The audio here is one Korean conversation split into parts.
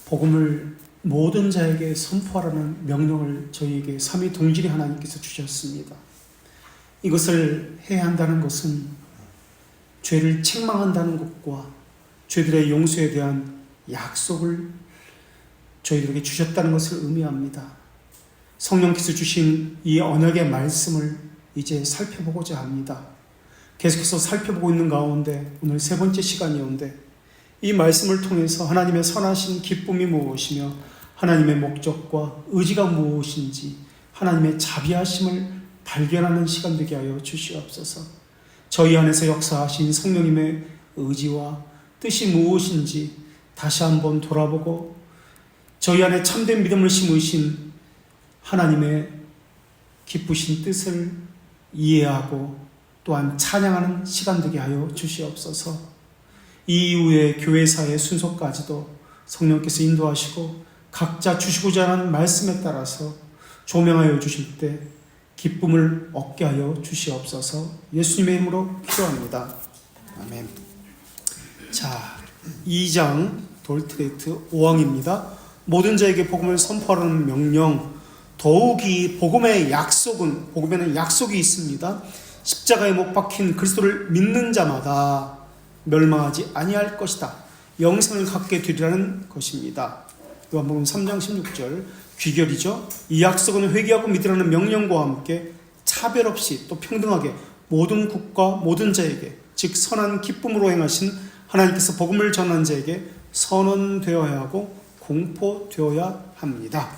복음을 모든 자에게 선포하라는 명령을 저희에게 삼위 동질의 하나님께서 주셨습니다. 이것을 해야 한다는 것은 죄를 책망한다는 것과 죄들의 용서에 대한 약속을 저희들에게 주셨다는 것을 의미합니다. 성령께서 주신 이 언약의 말씀을 이제 살펴보고자 합니다. 계속해서 살펴보고 있는 가운데 오늘 세 번째 시간이었는데, 이 말씀을 통해서 하나님의 선하신 기쁨이 무엇이며 하나님의 목적과 의지가 무엇인지 하나님의 자비하심을 발견하는 시간 되게 하여 주시옵소서. 저희 안에서 역사하신 성령님의 의지와 뜻이 무엇인지 다시 한번 돌아보고 저희 안에 참된 믿음을 심으신 하나님의 기쁘신 뜻을 이해하고 또한 찬양하는 시간 되게 하여 주시옵소서. 이 이후에 교회사의 순서까지도 성령께서 인도하시고 각자 주시고자 하는 말씀에 따라서 조명하여 주실 때 기쁨을 얻게 하여 주시옵소서. 예수님의 이름으로 기도합니다. 아멘. 자, 2장 돌트레이트 5항입니다. 모든 자에게 복음을 선포하라는 명령. 더욱이 복음의 약속은, 복음에는 약속이 있습니다. 십자가에 못 박힌 그리스도를 믿는 자마다 멸망하지 아니할 것이다. 영생을 갖게 되리라는 것입니다. 요한복음 3장 16절 귀결이죠. 이 약속은 회개하고 믿으라는 명령과 함께 차별 없이 또 평등하게 모든 국가 모든 자에게, 즉 선한 기쁨으로 행하신 하나님께서 복음을 전하는 자에게 선언되어야 하고 공포되어야 합니다.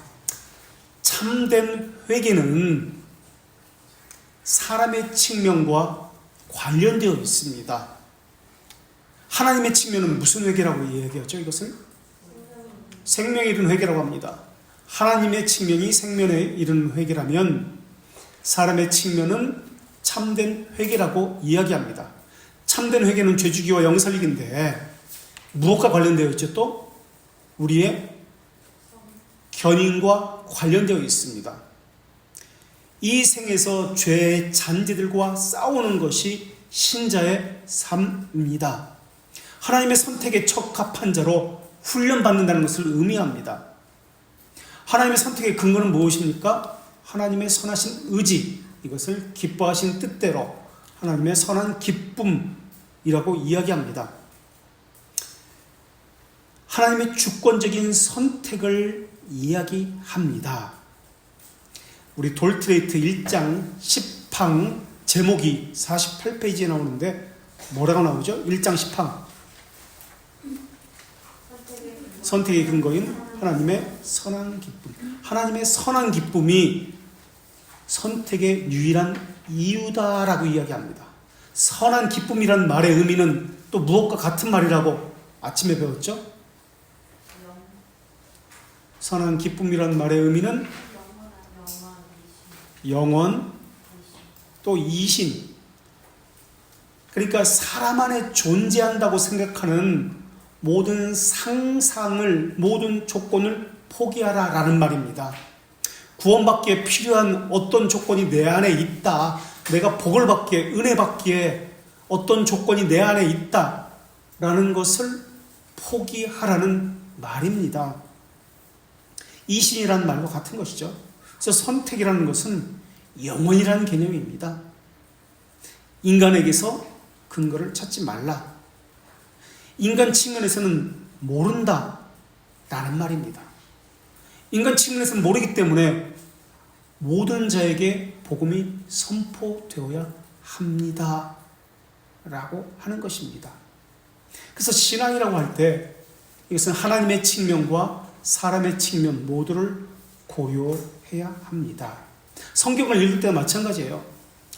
참된 회개는 사람의 측면과 관련되어 있습니다. 하나님의 측면은 무슨 회개라고 이야기하죠? 이것을 생명에 이르는 회개라고 합니다. 하나님의 측면이 생명에 이르는 회개라면 사람의 측면은 참된 회개라고 이야기합니다. 참된 회개는 죄주기와 영살리기인데 무엇과 관련되어 있죠? 또 우리의 견인과 관련되어 있습니다. 이 생에서 죄의 잔재들과 싸우는 것이 신자의 삶입니다. 하나님의 선택에 적합한 자로 훈련받는다는 것을 의미합니다. 하나님의 선택의 근거는 무엇입니까? 하나님의 선하신 의지, 이것을 기뻐하신 뜻대로 하나님의 선한 기쁨이라고 이야기합니다. 하나님의 주권적인 선택을 이야기합니다. 우리 돌트레이트 1장 10항 제목이 48페이지에 나오는데 뭐라고 나오죠? 1장 10항 선택의 근거인 하나님의 선한 기쁨. 하나님의 선한 기쁨이 선택의 유일한 이유다라고 이야기합니다. 선한 기쁨이란 말의 의미는 또 무엇과 같은 말이라고 아침에 배웠죠? 선한 기쁨이란 말의 의미는 영원, 또 이신. 그러니까 사람 안에 존재한다고 생각하는 모든 상상을, 모든 조건을 포기하라라는 말입니다. 구원받기에 필요한 어떤 조건이 내 안에 있다, 내가 복을 받기에, 은혜 받기에 어떤 조건이 내 안에 있다라는 것을 포기하라는 말입니다. 이신이라는 말과 같은 것이죠. 그래서 선택이라는 것은 영원이라는 개념입니다. 인간에게서 근거를 찾지 말라. 인간 측면에서는 모른다 라는 말입니다. 인간 측면에서는 모르기 때문에 모든 자에게 복음이 선포되어야 합니다 라고 하는 것입니다. 그래서 신앙이라고 할 때 이것은 하나님의 측면과 사람의 측면 모두를 고려해야 합니다. 성경을 읽을 때와 마찬가지예요.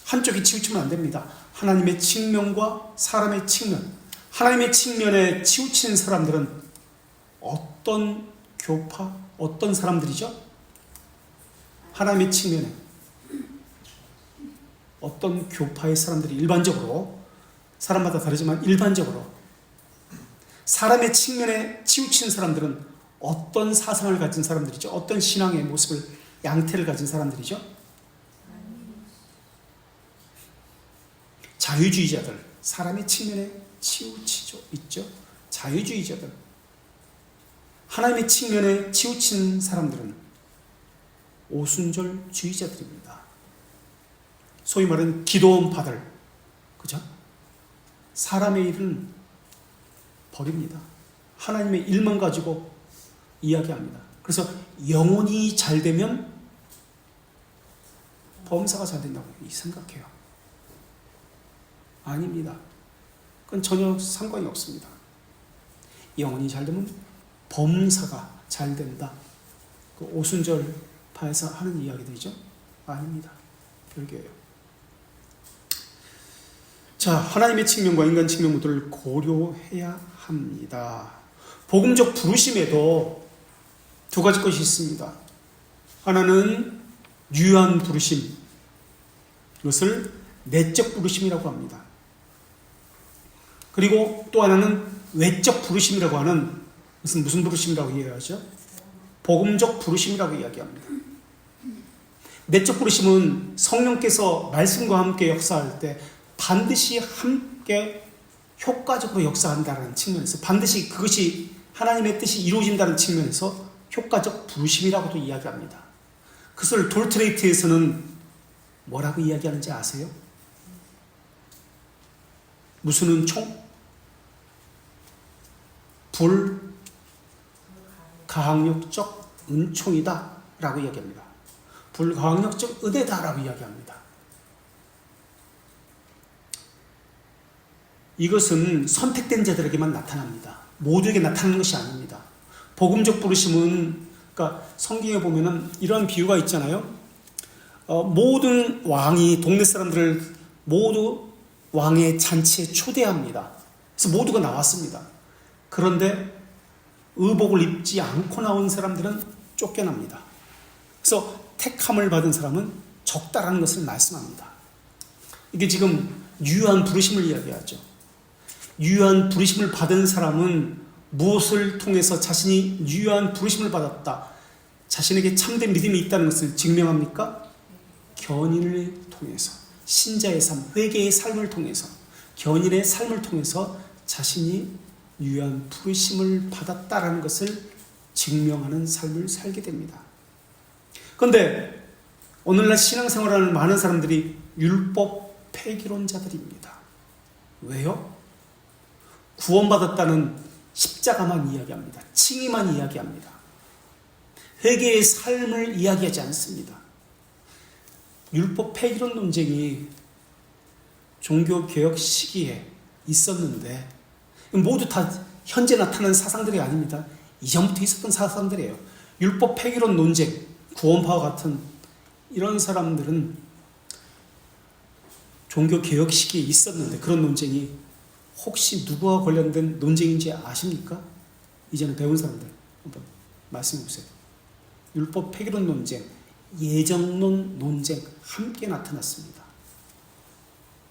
한쪽이 치우치면 안 됩니다. 하나님의 측면과 사람의 측면. 하나님의 측면에 치우치는 사람들은 어떤 교파, 어떤 사람들이죠? 하나님의 측면에 어떤 교파의 사람들이 일반적으로, 사람마다 다르지만 일반적으로 사람의 측면에 치우치는 사람들은 어떤 사상을 가진 사람들이죠? 어떤 신앙의 모습을, 양태를 가진 사람들이죠? 자유주의자들, 사람의 측면에 치우치죠, 있죠? 자유주의자들. 하나님의 측면에 치우친 사람들은 오순절주의자들입니다. 소위 말하는 기도원파들, 그죠? 사람의 일은 버립니다. 하나님의 일만 가지고 이야기합니다. 그래서 영혼이 잘 되면 범사가 잘 된다고 생각해요. 아닙니다. 그건 전혀 상관이 없습니다. 영혼이 잘 되면 범사가 잘 된다. 그 오순절파에서 하는 이야기들이죠. 아닙니다. 별개예요. 자, 하나님의 측면과 인간 측면 모두를 고려해야 합니다. 복음적 부르심에도 두 가지 것이 있습니다. 하나는 유한 부르심, 이것을 내적 부르심이라고 합니다. 그리고 또 하나는 외적 부르심이라고 하는, 것은 무슨 부르심이라고 이야기하죠? 복음적 부르심이라고 이야기합니다. 내적 부르심은 성령께서 말씀과 함께 역사할 때 반드시 함께 효과적으로 역사한다는 측면에서, 반드시 그것이 하나님의 뜻이 이루어진다는 측면에서 효과적 부르심이라고도 이야기합니다. 그것을 돌트레이트에서는 뭐라고 이야기하는지 아세요? 무슨 은총? 불가항력적 은총이다 라고 이야기합니다. 불가항력적 은혜다 라고 이야기합니다. 이것은 선택된 자들에게만 나타납니다. 모두에게 나타나는 것이 아닙니다. 복음적 부르심은, 그러니까 성경에 보면은 이런 비유가 있잖아요. 모든 왕이 동네 사람들을 모두 왕의 잔치에 초대합니다. 그래서 모두가 나왔습니다. 그런데 의복을 입지 않고 나온 사람들은 쫓겨납니다. 그래서 택함을 받은 사람은 적다라는 것을 말씀합니다. 이게 지금 유한 부르심을 이야기하죠. 유한 부르심을 받은 사람은 무엇을 통해서 자신이 유한 부르심을 받았다, 자신에게 참된 믿음이 있다는 것을 증명합니까? 견인을 통해서, 신자의 삶, 회개의 삶을 통해서, 견인의 삶을 통해서 자신이 유한 부르심을 받았다라는 것을 증명하는 삶을 살게 됩니다. 그런데 오늘날 신앙생활하는 많은 사람들이 율법 폐기론자들입니다. 왜요? 구원받았다는 십자가만 이야기합니다. 칭의만 이야기합니다. 회개의 삶을 이야기하지 않습니다. 율법 폐기론 논쟁이 종교개혁 시기에 있었는데 모두 다 현재 나타난 사상들이 아닙니다. 이전부터 있었던 사상들이에요. 율법 폐기론 논쟁, 구원파와 같은 이런 사람들은 종교개혁 시기에 있었는데, 그런 논쟁이 혹시 누구와 관련된 논쟁인지 아십니까? 이제는 배운 사람들 한번 말씀해 보세요. 율법 폐기론 논쟁, 예정론 논쟁 함께 나타났습니다.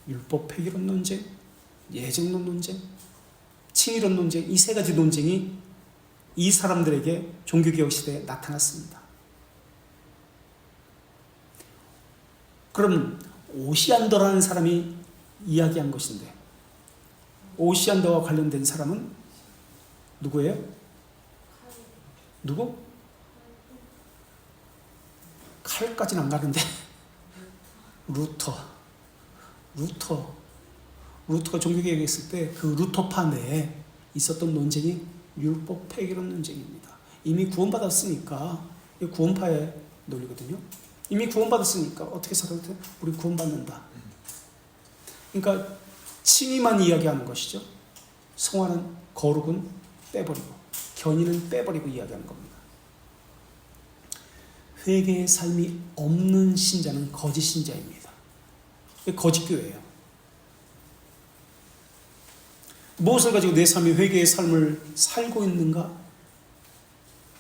율법 폐기론 논쟁, 예정론 논쟁, 칭의론 논쟁, 이 세 가지 논쟁이 이 사람들에게 종교개혁 시대에 나타났습니다. 그럼 오시안더라는 사람이 이야기한 것인데, 오시안더와 관련된 사람은 누구예요? 누구? 칼까지는 안 가는데 루터가 종교개혁에 있을 때 그 루터파 내에 있었던 논쟁이 율법 폐기론 논쟁입니다. 이미 구원받았으니까, 구원파의 논리거든요. 이미 구원받았으니까 어떻게 살아도 돼? 우리 구원받는다. 그러니까 칭의만 이야기하는 것이죠. 성화는, 거룩은 빼버리고, 견인은 빼버리고 이야기하는 겁니다. 회개의 삶이 없는 신자는 거짓 신자입니다. 거짓 교회예요. 무엇을 가지고 내 삶이 회개의 삶을 살고 있는가?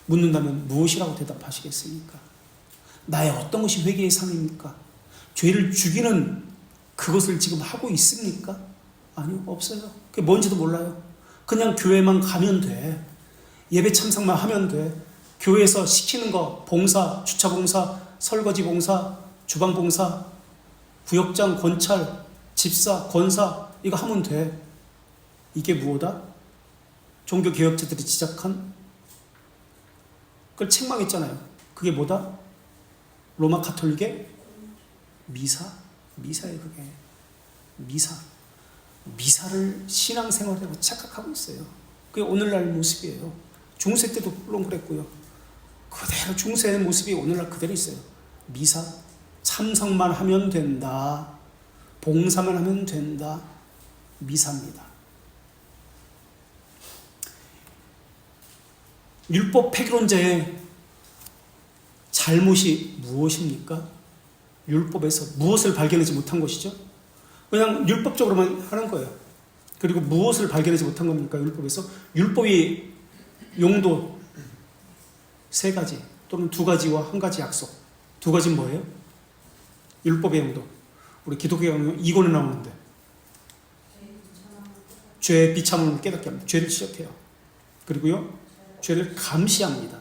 묻는다면 무엇이라고 대답하시겠습니까? 나의 어떤 것이 회개의 삶입니까? 죄를 죽이는 그것을 지금 하고 있습니까? 아니요, 없어요. 그게 뭔지도 몰라요. 그냥 교회만 가면 돼. 예배 참석만 하면 돼. 교회에서 시키는 거, 봉사, 주차 봉사, 설거지 봉사, 주방 봉사, 구역장, 권찰, 집사, 권사, 이거 하면 돼. 이게 무엇이다? 종교개혁자들이 지적한 그걸 책망했잖아요. 그게 뭐다? 로마 가톨릭의 미사예요. 그게 미사를 신앙생활이라고 착각하고 있어요. 그게 오늘날 모습이에요. 중세 때도 물론 그랬고요. 그대로 중세의 모습이 오늘날 그대로 있어요. 미사, 참석만 하면 된다, 봉사만 하면 된다, 미사입니다. 율법 폐기론자의 잘못이 무엇입니까? 율법에서 무엇을 발견하지 못한 것이죠? 그냥 율법적으로만 하는 거예요. 그리고 무엇을 발견하지 못한 겁니까? 율법에서 율법의 용도 3가지 또는 2가지와 1가지 약속. 2가지는 뭐예요? 율법의 용도. 우리 기독교 강의 2권에 나오는데 죄의 비참함을 깨닫게 합니다. 죄를 지적해요. 그리고요, 죄를 감시합니다.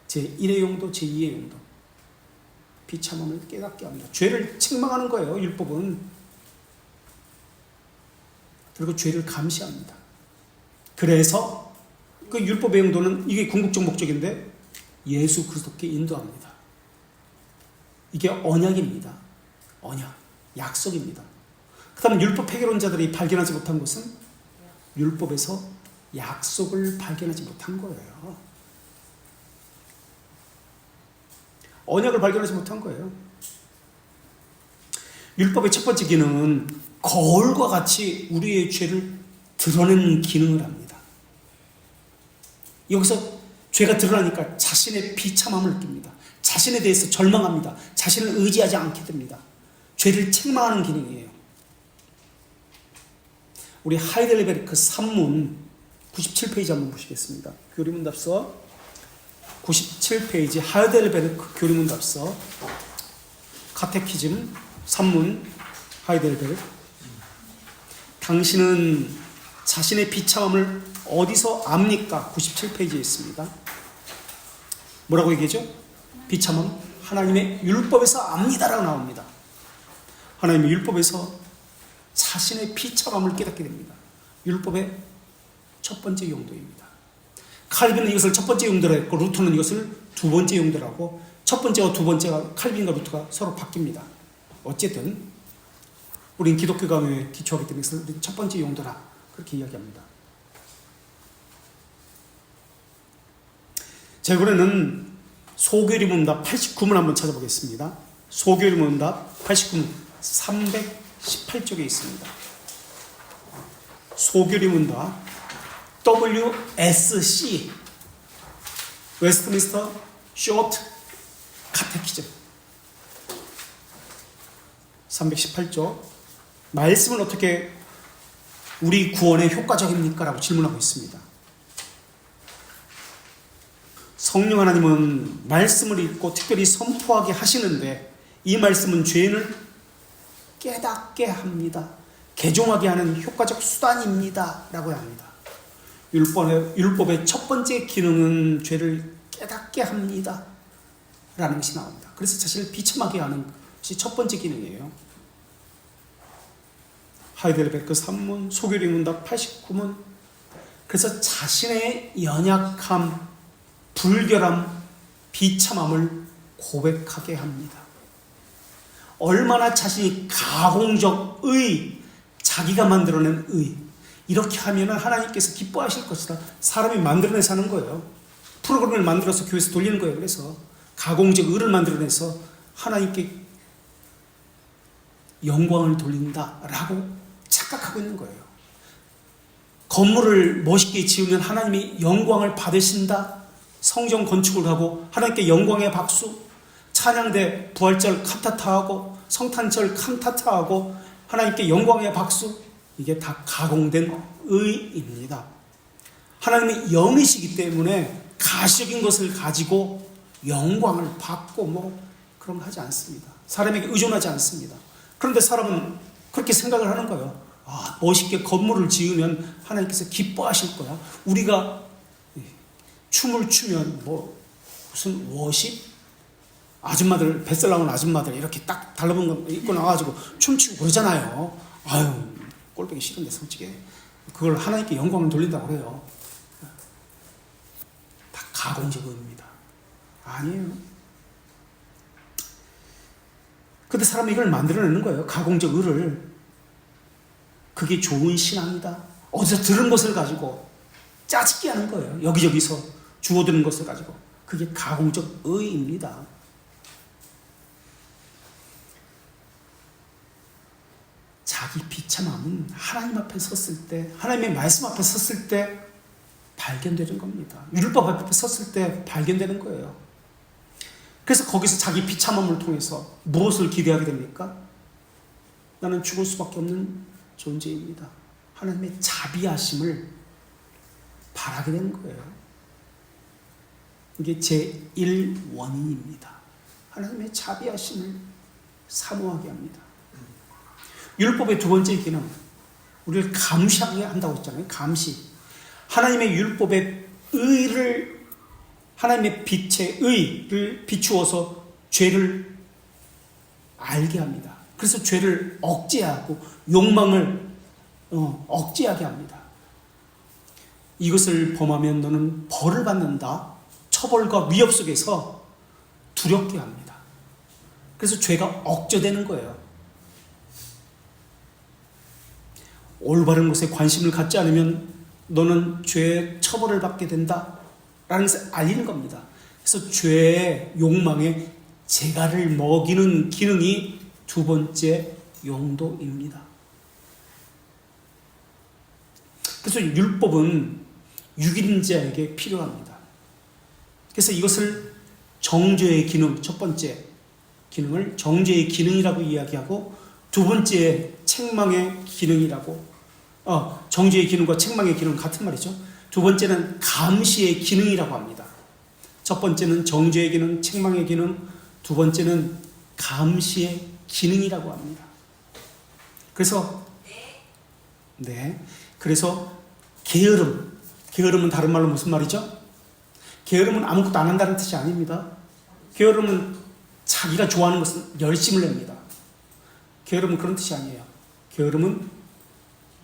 제1의 용도, 제2의 용도. 비참함을 깨닫게 합니다. 죄를 책망하는 거예요, 율법은. 그리고 죄를 감시합니다. 그래서 그 율법의 용도는 이게 궁극적 목적인데 예수 그리스도께 인도합니다. 이게 언약입니다. 언약, 약속입니다. 그 다음 율법 폐기론자들이 발견하지 못한 것은 율법에서 약속을 발견하지 못한 거예요. 언약을 발견하지 못한 거예요. 율법의 첫 번째 기능은 거울과 같이 우리의 죄를 드러내는 기능을 합니다. 여기서 죄가 드러나니까 자신의 비참함을 느낍니다. 자신에 대해서 절망합니다. 자신을 의지하지 않게 됩니다. 죄를 책망하는 기능이에요. 우리 하이델베르크 산문 97페이지 한번 보시겠습니다. 교리문답서 97페이지 하이델베르크 교리문답서 카테키즘 산문 하이델베르크. 당신은 자신의 비참함을 어디서 압니까? 97페이지에 있습니다. 뭐라고 얘기하죠? 비참함 하나님의 율법에서 압니다라고 나옵니다. 하나님의 율법에서 자신의 비참함을 깨닫게 됩니다. 율법의 첫 번째 용도입니다. 칼빈은 이것을 첫 번째 용도로 했고 루터는 이것을 두 번째 용도라고, 첫 번째와 두 번째가 칼빈과 루터가 서로 바뀝니다. 어쨌든 우린 기독교 강요에 기초하기 때문에 이것을 첫 번째 용도라 그렇게 이야기합니다. 자, 이번에는 소교리문답 89문 한번 찾아보겠습니다. 소교리문답 89문 318쪽에 있습니다. 소교리문답 WSC 웨스트민스터 쇼트 카테키즘 318쪽 말씀은 어떻게 우리 구원에 효과적입니까? 라고 질문하고 있습니다. 성령 하나님은 말씀을 읽고 특별히 선포하게 하시는데 이 말씀은 죄인을 깨닫게 합니다. 개종하게 하는 효과적 수단입니다. 라고 합니다. 율법의 첫 번째 기능은 죄를 깨닫게 합니다. 라는 것이 나옵니다. 그래서 자신을 비참하게 하는 것이 첫 번째 기능이에요. 하이델베르크 산문, 소교리문답 89문. 그래서 자신의 연약함, 불결함, 비참함을 고백하게 합니다. 얼마나 자신이 가공적 의, 자기가 만들어낸 의, 이렇게 하면 하나님께서 기뻐하실 것이다. 사람이 만들어내서 하는 거예요. 프로그램을 만들어서 교회에서 돌리는 거예요. 그래서 가공적 의를 만들어내서 하나님께 영광을 돌린다라고 착각하고 있는 거예요. 건물을 멋있게 지으면 하나님이 영광을 받으신다. 성전 건축을 하고 하나님께 영광의 박수, 찬양대 부활절 칸타타하고 성탄절 칸타타하고 하나님께 영광의 박수, 이게 다 가공된 의입니다. 하나님이 영이시기 때문에 가식인 것을 가지고 영광을 받고 뭐 그런 거 하지 않습니다. 사람에게 의존하지 않습니다. 그런데 사람은 그렇게 생각을 하는 거예요. 아, 멋있게 건물을 지으면 하나님께서 기뻐하실 거야. 우리가 춤을 추면 뭐 무슨 워십? 아줌마들, 뱃살 나온 아줌마들 이렇게 딱 달라붙은 거 입고 나와가지고 춤추고 그러잖아요. 아유, 꼴보기 싫은데 솔직히 그걸 하나님께 영광을 돌린다고 그래요. 다 가공적 의입니다. 아니에요. 근데 사람이 이걸 만들어내는 거예요. 가공적 의를. 그게 좋은 신앙이다. 어디서 들은 것을 가지고 짜집기 하는 거예요. 여기저기서 주워드는 것을 가지고. 그게 가공적 의입니다. 자기 비참함은 하나님 앞에 섰을 때, 하나님의 말씀 앞에 섰을 때 발견되는 겁니다. 율법 앞에 섰을 때 발견되는 거예요. 그래서 거기서 자기 비참함을 통해서 무엇을 기대하게 됩니까? 나는 죽을 수밖에 없는 존재입니다. 하나님의 자비하심을 바라게 되는 거예요. 이게 제1원인입니다. 하나님의 자비하심을 사모하게 합니다. 율법의 두 번째 기능, 우리를 감시하게 한다고 했잖아요. 감시. 하나님의 율법의 의를, 하나님의 빛의 의를 비추어서 죄를 알게 합니다. 그래서 죄를 억제하고 욕망을 억제하게 합니다. 이것을 범하면 너는 벌을 받는다. 처벌과 위협 속에서 두렵게 합니다. 그래서 죄가 억제되는 거예요. 올바른 것에 관심을 갖지 않으면 너는 죄의 처벌을 받게 된다 라는 것을 알리는 겁니다. 그래서 죄의 욕망에 재갈을 먹이는 기능이 두 번째 용도입니다. 그래서 율법은 육인 자에게 필요합니다. 그래서 이것을 정죄의 기능, 첫 번째 기능을 정죄의 기능이라고 이야기하고, 두 번째 책망의 기능이라고, 정죄의 기능과 책망의 기능은 같은 말이죠. 두 번째는 감시의 기능이라고 합니다. 첫 번째는 정죄의 기능, 책망의 기능, 두 번째는 감시의 기능이라고 합니다. 그래서 게으름은 다른 말로 무슨 말이죠? 게으름은 아무것도 안 한다는 뜻이 아닙니다. 게으름은 자기가 좋아하는 것은 열심을 냅니다. 게으름은 그런 뜻이 아니에요. 게으름은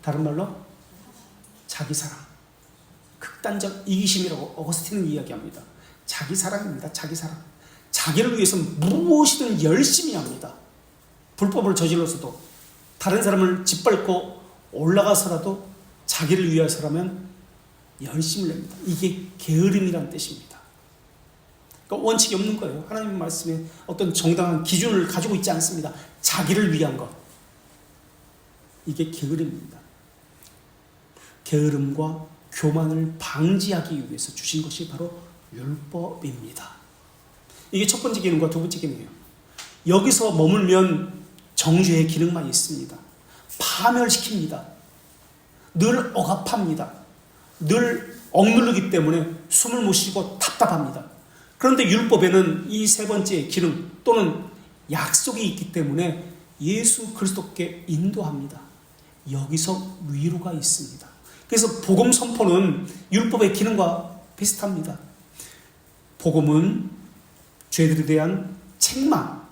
다른 말로 자기 사랑, 극단적 이기심이라고 어거스틴은 이야기합니다. 자기 사랑입니다. 자기 사랑. 자기를 위해서 무엇이든 열심히 합니다. 불법을 저질러서도, 다른 사람을 짓밟고 올라가서라도 자기를 위해서라면 열심을 냅니다. 이게 게으름이라는 뜻입니다. 그러니까 원칙이 없는 거예요. 하나님 말씀에 어떤 정당한 기준을 가지고 있지 않습니다. 자기를 위한 것. 이게 게으름입니다. 게으름과 교만을 방지하기 위해서 주신 것이 바로 율법입니다. 이게 첫 번째 기능과 두 번째 기능이에요. 여기서 머물면 정죄의 기능만 있습니다. 파멸시킵니다. 늘 억압합니다. 늘 억누르기 때문에 숨을 못 쉬고 답답합니다. 그런데 율법에는 이 세 번째 기능 또는 약속이 있기 때문에 예수 그리스도께 인도합니다. 여기서 위로가 있습니다. 그래서 복음 선포는 율법의 기능과 비슷합니다. 복음은 죄들에 대한 책망,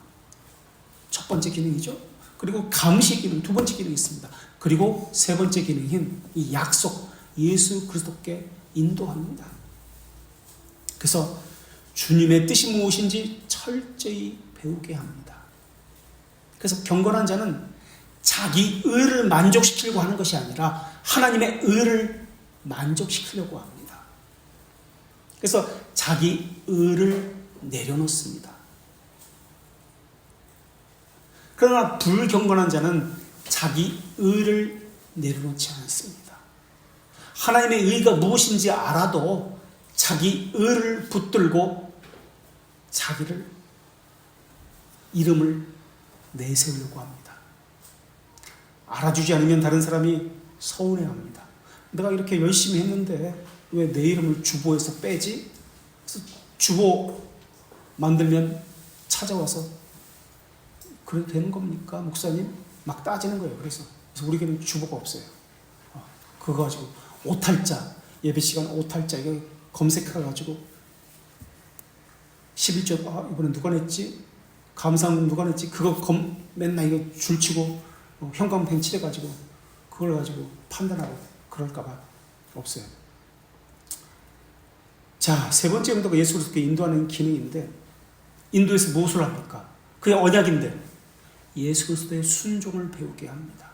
첫 번째 기능이죠. 그리고 감시 기능, 두 번째 기능이 있습니다. 그리고 세 번째 기능인 이 약속, 예수 그리스도께 인도합니다. 그래서 주님의 뜻이 무엇인지 철저히 배우게 합니다. 그래서 경건한 자는 자기 의를 만족시키려고 하는 것이 아니라 하나님의 의를 만족시키려고 합니다. 그래서 자기 의를 내려놓습니다. 그러나 불경건한 자는 자기 의를 내려놓지 않습니다. 하나님의 의가 무엇인지 알아도 자기 의를 붙들고 자기를, 이름을 내세우려고 합니다. 알아주지 않으면 다른 사람이 서운해합니다. 내가 이렇게 열심히 했는데 왜 내 이름을 주보에서 빼지? 그래서 주보 만들면 찾아와서 그래도 되는 겁니까, 목사님? 막 따지는 거예요. 그래서 우리에게는 주보가 없어요. 그거 가지고 오탈자, 예배 시간 오탈자 이거 검색해가지고 11조 이번에 누가 냈지? 감사함 누가 냈지? 그거 맨날 이거 줄치고 형광펜 칠해가지고 그걸 가지고 판단하고 그럴까봐 없어요. 자, 세 번째 용도가 예수 그리스도께 인도하는 기능인데, 인도에서 무엇을 합니까? 그게 언약인데 예수 그리스도의 순종을 배우게 합니다.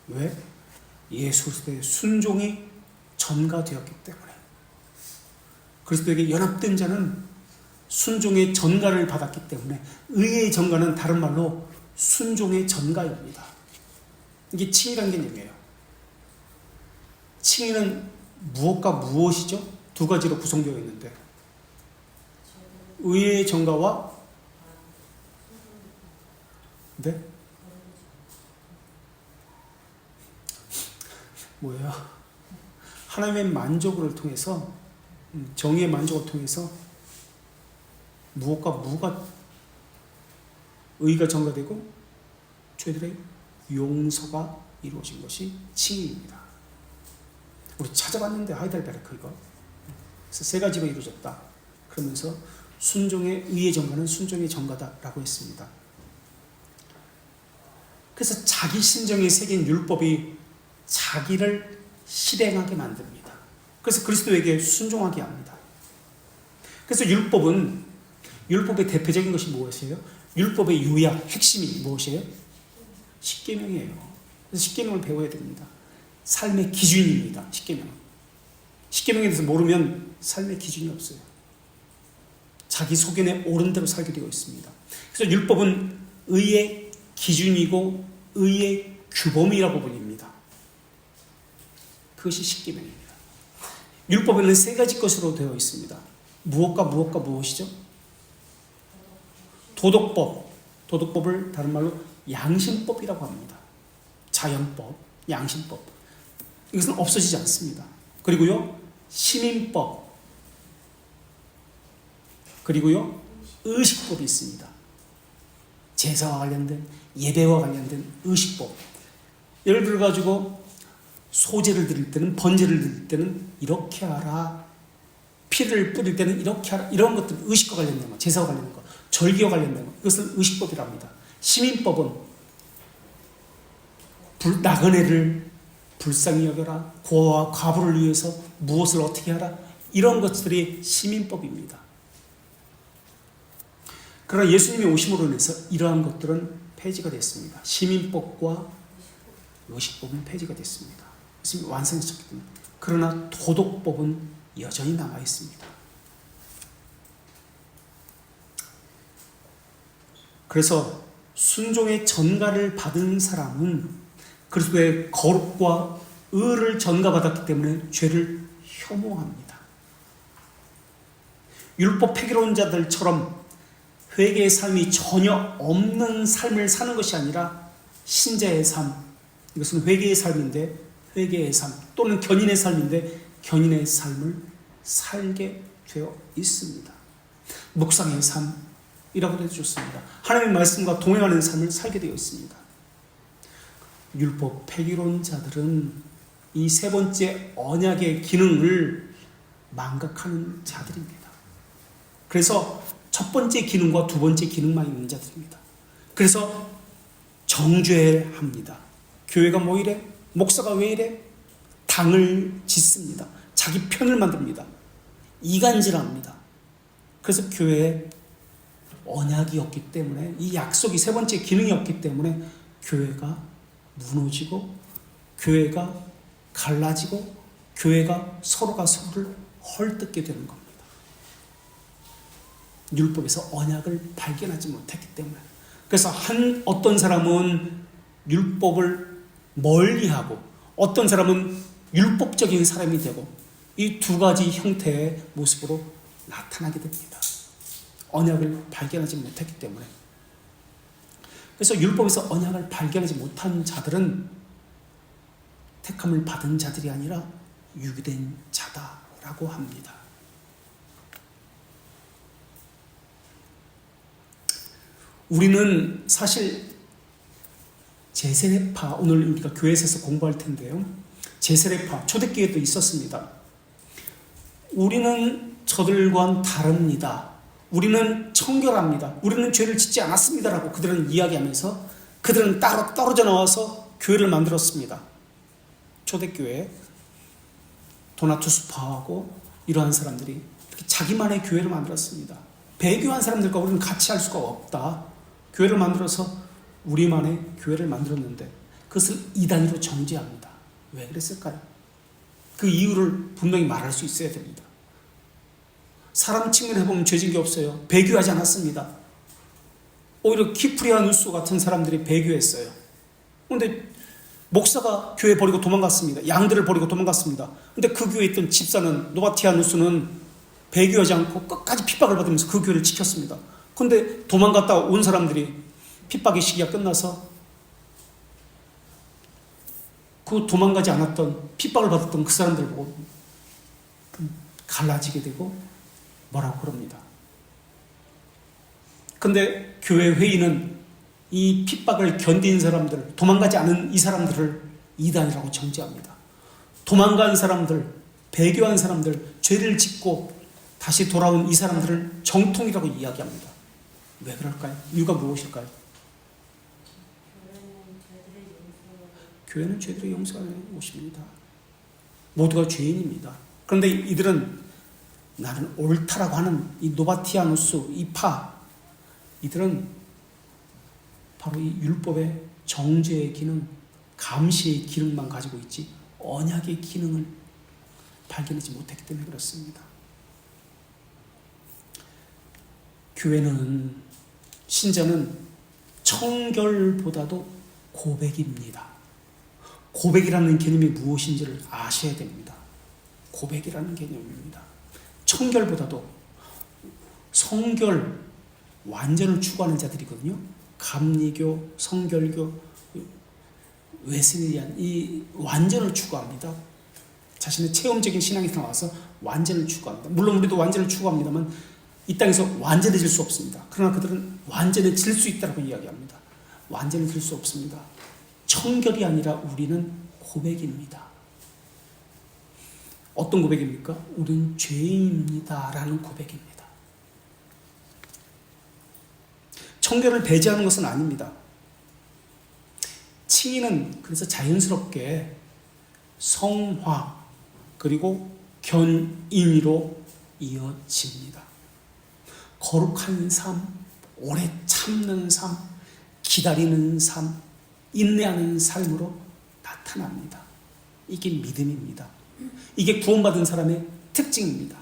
왜? 예수 그리스도의 순종이 전가되었기 때문에. 그리스도에게 연합된 자는 순종의 전가를 받았기 때문에, 의의 전가는 다른 말로 순종의 전가입니다. 이게 칭의란 개념이에요. 칭의는 무엇과 무엇이죠? 두 가지로 구성되어 있는데, 의의 전가와 네? 뭐예요? 하나님의 만족을 통해서, 정의의 만족을 통해서 무엇과 무가 의가 전가되고 죄들의 용서가 이루어진 것이 칭의입니다. 우리 찾아봤는데 하이델베르크 이거. 그래서 세 가지로 이루어졌다. 그러면서 순종의 의의 전가는 순종의 전가다라고 했습니다. 그래서 자기 심정에 새긴 율법이 자기를 실행하게 만듭니다. 그래서 그리스도에게 순종하게 합니다. 그래서 율법의 대표적인 것이 무엇이에요? 율법의 요약, 핵심이 무엇이에요? 십계명이에요. 그래서 십계명을 배워야 됩니다. 삶의 기준입니다. 십계명에 대해서 모르면 삶의 기준이 없어요. 자기 소견에 옳은 대로 살게 되어 있습니다. 그래서 율법은 의의 기준이고 의의 규범이라고 불립니다. 그것이 십계명입니다. 율법에는 세 가지 것으로 되어 있습니다. 무엇과 무엇이죠? 도덕법을 다른 말로 양심법이라고 합니다. 자연법, 양심법. 이것은 없어지지 않습니다. 그리고요, 시민법, 그리고요, 의식법이 있습니다. 제사와 관련된, 예배와 관련된 의식법. 예를 들어가지고 소제를 드릴 때는, 번제를 드릴 때는 이렇게 하라, 피를 뿌릴 때는 이렇게 하라, 이런 것들, 의식과 관련된 거, 제사와 관련된 거, 절기와 관련된 것, 이것을 의식법이라고 합니다. 시민법은 나그네를 불쌍히 여겨라, 고아와 과부를 위해서 무엇을 어떻게 하라, 이런 것들이 시민법입니다. 그러나 예수님이 오심으로 인해서 이러한 것들은 폐지가 됐습니다. 시민법과 의식법은 폐지가 됐습니다. 예수님이 완성하셨기 때문에. 그러나 도덕법은 여전히 남아 있습니다. 그래서 순종의 전가를 받은 사람은 그리스도의 거룩과 의를 전가받았기 때문에 죄를 혐오합니다. 율법 폐기론 자들처럼 회개의 삶이 전혀 없는 삶을 사는 것이 아니라 신자의 삶, 이것은 회개의 삶인데 회개의 삶, 또는 견인의 삶인데 견인의 삶을 살게 되어 있습니다. 묵상의 삶이라고도 해주셨습니다. 하나님의 말씀과 동행하는 삶을 살게 되어 있습니다. 율법 폐기론자들은 이 세 번째 언약의 기능을 망각하는 자들입니다. 그래서 첫 번째 기능과 두 번째 기능만 있는 자들입니다. 그래서 정죄합니다. 교회가 뭐 이래? 목사가 왜 이래? 당을 짓습니다. 자기 편을 만듭니다. 이간질합니다. 그래서 교회에 언약이 없기 때문에, 이 약속이 세 번째 기능이 없기 때문에 교회가 무너지고, 교회가 갈라지고, 교회가 서로가 서로를 헐뜯게 되는 겁니다. 율법에서 언약을 발견하지 못했기 때문에. 그래서 어떤 사람은 율법을 멀리하고 어떤 사람은 율법적인 사람이 되고, 이 두 가지 형태의 모습으로 나타나게 됩니다. 언약을 발견하지 못했기 때문에. 그래서 율법에서 언약을 발견하지 못한 자들은 택함을 받은 자들이 아니라 유기된 자다라고 합니다. 우리는 사실 제세례파, 오늘 우리가 교회에서 공부할 텐데요, 제세례파, 초대교회도 있었습니다. 우리는 저들과는 다릅니다. 우리는 청결합니다. 우리는 죄를 짓지 않았습니다라고 그들은 이야기하면서 그들은 따로 떨어져 나와서 교회를 만들었습니다. 초대교회, 도나투스파하고 이러한 사람들이 이렇게 그렇게 자기만의 교회를 만들었습니다. 배교한 사람들과 우리는 같이 할 수가 없다. 교회를 만들어서 우리만의 교회를 만들었는데 그것을 이단위로 정죄합니다. 왜 그랬을까요? 그 이유를 분명히 말할 수 있어야 됩니다. 사람 측면에서 보면 죄진 게 없어요. 배교하지 않았습니다. 오히려 키프리아 누스 같은 사람들이 배교했어요. 그런데 목사가 교회 버리고 도망갔습니다. 양들을 버리고 도망갔습니다. 근데 그 교회에 있던 집사는, 노바티아 누스는 배교하지 않고 끝까지 핍박을 받으면서 그 교회를 지켰습니다. 그런데 도망갔다 온 사람들이 핍박의 시기가 끝나서 그 도망가지 않았던, 핍박을 받았던 그 사람들 보고 갈라지게 되고 뭐라고 그럽니다. 근데 교회 회의는 이 핍박을 견딘 사람들, 도망가지 않은 이 사람들을 이단이라고 정죄합니다. 도망간 사람들, 배교한 사람들, 죄를 짓고 다시 돌아온 이 사람들을 정통이라고 이야기합니다. 왜 그럴까요? 이유가 무엇일까요? 교회는 죄들의 용서가 되는 곳입니다. 모두가 죄인입니다. 그런데 이들은 나는 옳다라고 하는 이 노바티아누스, 이 파, 이들은 바로 이 율법의 정죄의 기능, 감시의 기능만 가지고 있지 언약의 기능을 발견하지 못했기 때문에 그렇습니다. 교회는, 신자는 청결보다도 고백입니다. 고백이라는 개념이 무엇인지를 아셔야 됩니다. 고백이라는 개념입니다. 청결보다도 성결, 완전을 추구하는 자들이거든요. 감리교, 성결교, 웨슬리안, 이 완전을 추구합니다. 자신의 체험적인 신앙에 나와서 완전을 추구합니다. 물론 우리도 완전을 추구합니다만 이 땅에서 완전해질 수 없습니다. 그러나 그들은 완전해질 수 있다고 이야기합니다. 완전해질 수 없습니다. 청결이 아니라 우리는 고백입니다. 어떤 고백입니까? 우리는 죄인입니다 라는 고백입니다. 청결을 배제하는 것은 아닙니다. 칭의는 그래서 자연스럽게 성화 그리고 견인으로 이어집니다. 거룩한 삶, 오래 참는 삶, 기다리는 삶, 인내하는 삶으로 나타납니다. 이게 믿음입니다. 이게 구원받은 사람의 특징입니다.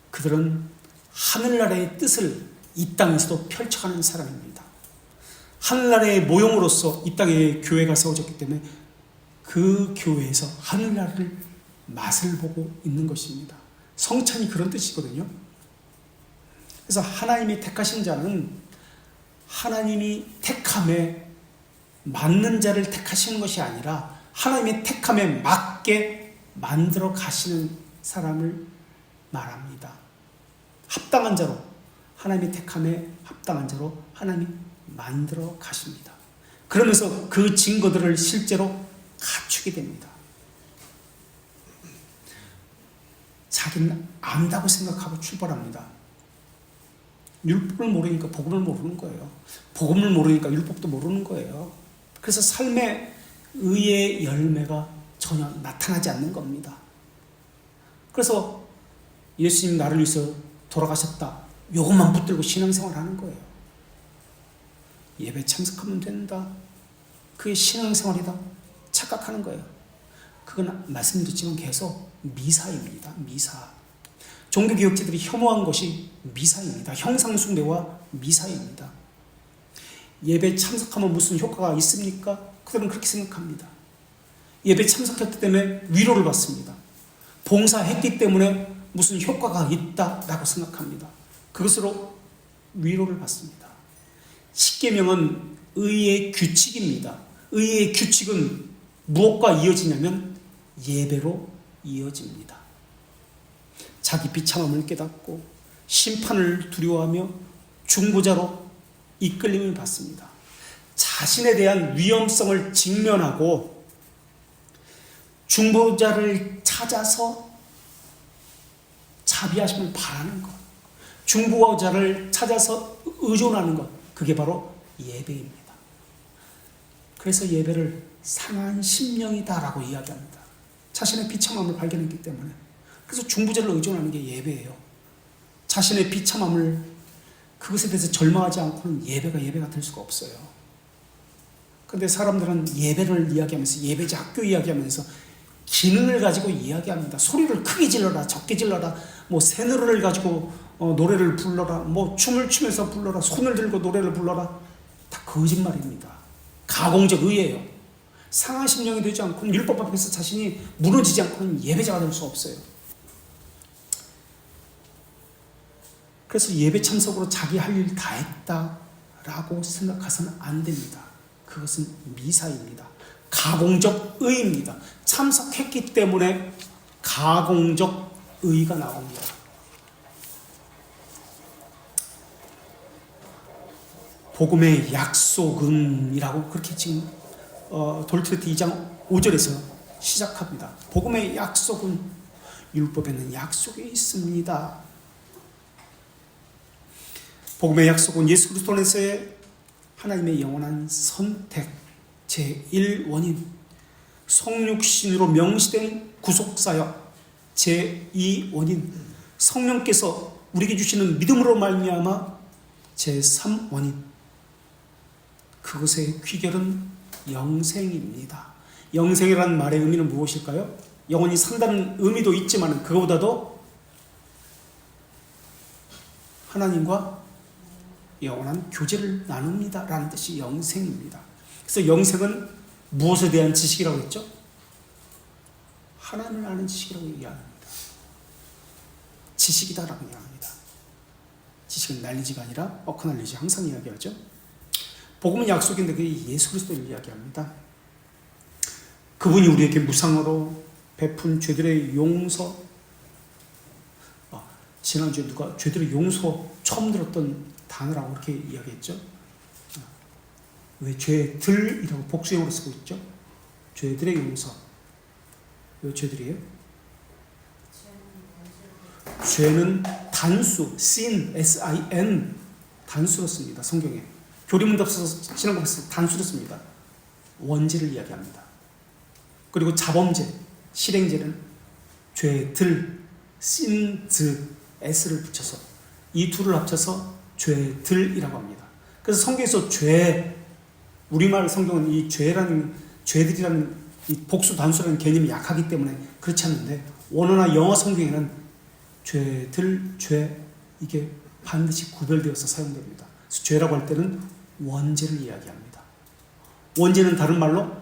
그들은 하늘나라의 뜻을 이 땅에서도 펼쳐가는 사람입니다. 하늘나라의 모형으로서 이 땅에 교회가 세워졌기 때문에 그 교회에서 하늘나라를 맛을 보고 있는 것입니다. 성찬이 그런 뜻이거든요. 그래서 하나님이 택하신 자는 하나님이 택함에 맞는 자를 택하시는 것이 아니라 하나님의 택함에 맞게 만들어 가시는 사람을 말합니다. 합당한 자로, 하나님의 택함에 합당한 자로 하나님이 만들어 가십니다. 그러면서 그 증거들을 실제로 갖추게 됩니다. 자기는 안다고 생각하고 출발합니다. 율법을 모르니까 복음을 모르는 거예요. 복음을 모르니까 율법도 모르는 거예요. 그래서 삶의 의의 열매가 전혀 나타나지 않는 겁니다. 그래서 예수님 나를 위해서 돌아가셨다. 요것만 붙들고 신앙생활을 하는 거예요. 예배 참석하면 된다. 그게 신앙생활이다. 착각하는 거예요. 그건 말씀드렸지만 계속 미사입니다. 미사. 종교개혁자들이 혐오한 것이 미사입니다. 형상숭배와 미사입니다. 예배 참석하면 무슨 효과가 있습니까? 그들은 그렇게 생각합니다. 예배 참석했기 때문에 위로를 받습니다. 봉사했기 때문에 무슨 효과가 있다라고 생각합니다. 그것으로 위로를 받습니다. 십계명은 의의 규칙입니다. 의의 규칙은 무엇과 이어지냐면 예배로 이어집니다. 자기 비참함을 깨닫고 심판을 두려워하며 중보자로 이끌림을 받습니다. 자신에 대한 위험성을 직면하고 중보자를 찾아서 자비하심을 바라는 것, 중보자를 찾아서 의존하는 것, 그게 바로 예배입니다. 그래서 예배를 상한 심령이다라고 이야기합니다. 자신의 비참함을 발견했기 때문에. 그래서 중부제를 의존하는 게 예배예요. 자신의 비참함을, 그것에 대해서 절망하지 않고는 예배가 될 수가 없어요. 그런데 사람들은 예배를 이야기하면서, 예배자 학교 이야기하면서 기능을 가지고 이야기합니다. 소리를 크게 질러라, 적게 질러라, 뭐 새노래를 가지고 노래를 불러라, 뭐 춤을 추면서 불러라, 손을 들고 노래를 불러라. 다 거짓말입니다. 가공적 의예요. 상한 심령이 되지 않고는, 율법 앞에서 자신이 무너지지 않고는 예배자가 될 수 없어요. 그래서 예배 참석으로 자기 할 일 다 했다라고 생각해서는 안 됩니다. 그것은 미사입니다. 가공적 의입니다. 참석했기 때문에 가공적 의가 나옵니다. 복음의 약속은이라고 그렇게 지금 돌트레티 2장 5절에서 시작합니다. 복음의 약속은, 율법에는 약속이 있습니다. 복음의 약속은 예수 그리스도 안에서의 하나님의 영원한 선택, 제1원인, 성육신으로 명시된 구속사역, 제2원인, 성령께서 우리에게 주시는 믿음으로 말미암아 제3원인, 그것의 귀결은 영생입니다. 영생이라는 말의 의미는 무엇일까요? 영원히 산다는 의미도 있지만 그거보다도 하나님과 영원한 교제를 나눕니다 라는 뜻이 영생입니다. 그래서 영생은 무엇에 대한 지식이라고 했죠? 하나님을 아는 지식이라고 이야기합니다. 지식이다라고 이야기합니다. 지식은 난리지가 아니라 어크날리지, 항상 이야기하죠. 복음은 약속인데 그게 예수 그리스도를 이야기합니다. 그분이 우리에게 무상으로 베푼 죄들의 용서. 지난주에 누가 죄들의 용서 처음 들었던 단어라고 그렇게 이야기했죠. 왜 죄들이라고 복수형으로 쓰고 있죠? 죄들의 용서. 왜 죄들이에요? 죄는 단수, sin, S-I-N, 단수로 씁니다. 성경에. 교리문답서 신앙법에서 단수로 씁니다. 원죄를 이야기합니다. 그리고 자범죄, 실행죄는 죄들, sins, S를 붙여서 이 둘을 합쳐서 죄들이라고 합니다. 그래서 성경에서 죄, 우리말 성경은 이 죄들이라는 이 복수 단수라는 개념이 약하기 때문에 그렇지 않는데, 원어나 영어 성경에는 죄들, 죄, 이게 반드시 구별되어서 사용됩니다. 그래서 죄라고 할 때는 원죄를 이야기합니다. 원죄는 다른 말로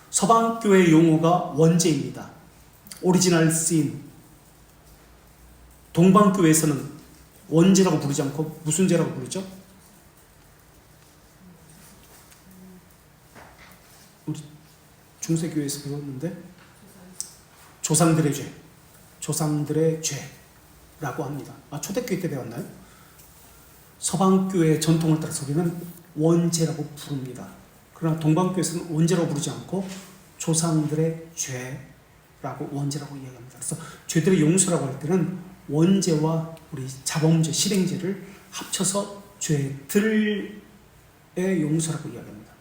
서방교회 용어가 원죄입니다. 오리지널 sin. 동방교회에서는 원죄라고 부르지 않고 무슨 죄라고 부르죠? 우리 중세교회에서 배웠는데 조상들의 죄, 조상들의 죄라고 합니다. 초대교회 때 배웠나요? 서방교회의 전통을 따라서 우리는 원죄라고 부릅니다. 그러나 동방교회에서는 원죄라고 부르지 않고 조상들의 죄라고, 원죄라고 이야기합니다. 그래서 죄들의 용서라고 할 때는 원죄와 우리 자범죄, 실행죄를 합쳐서 죄들의 용서라고 이야기합니다.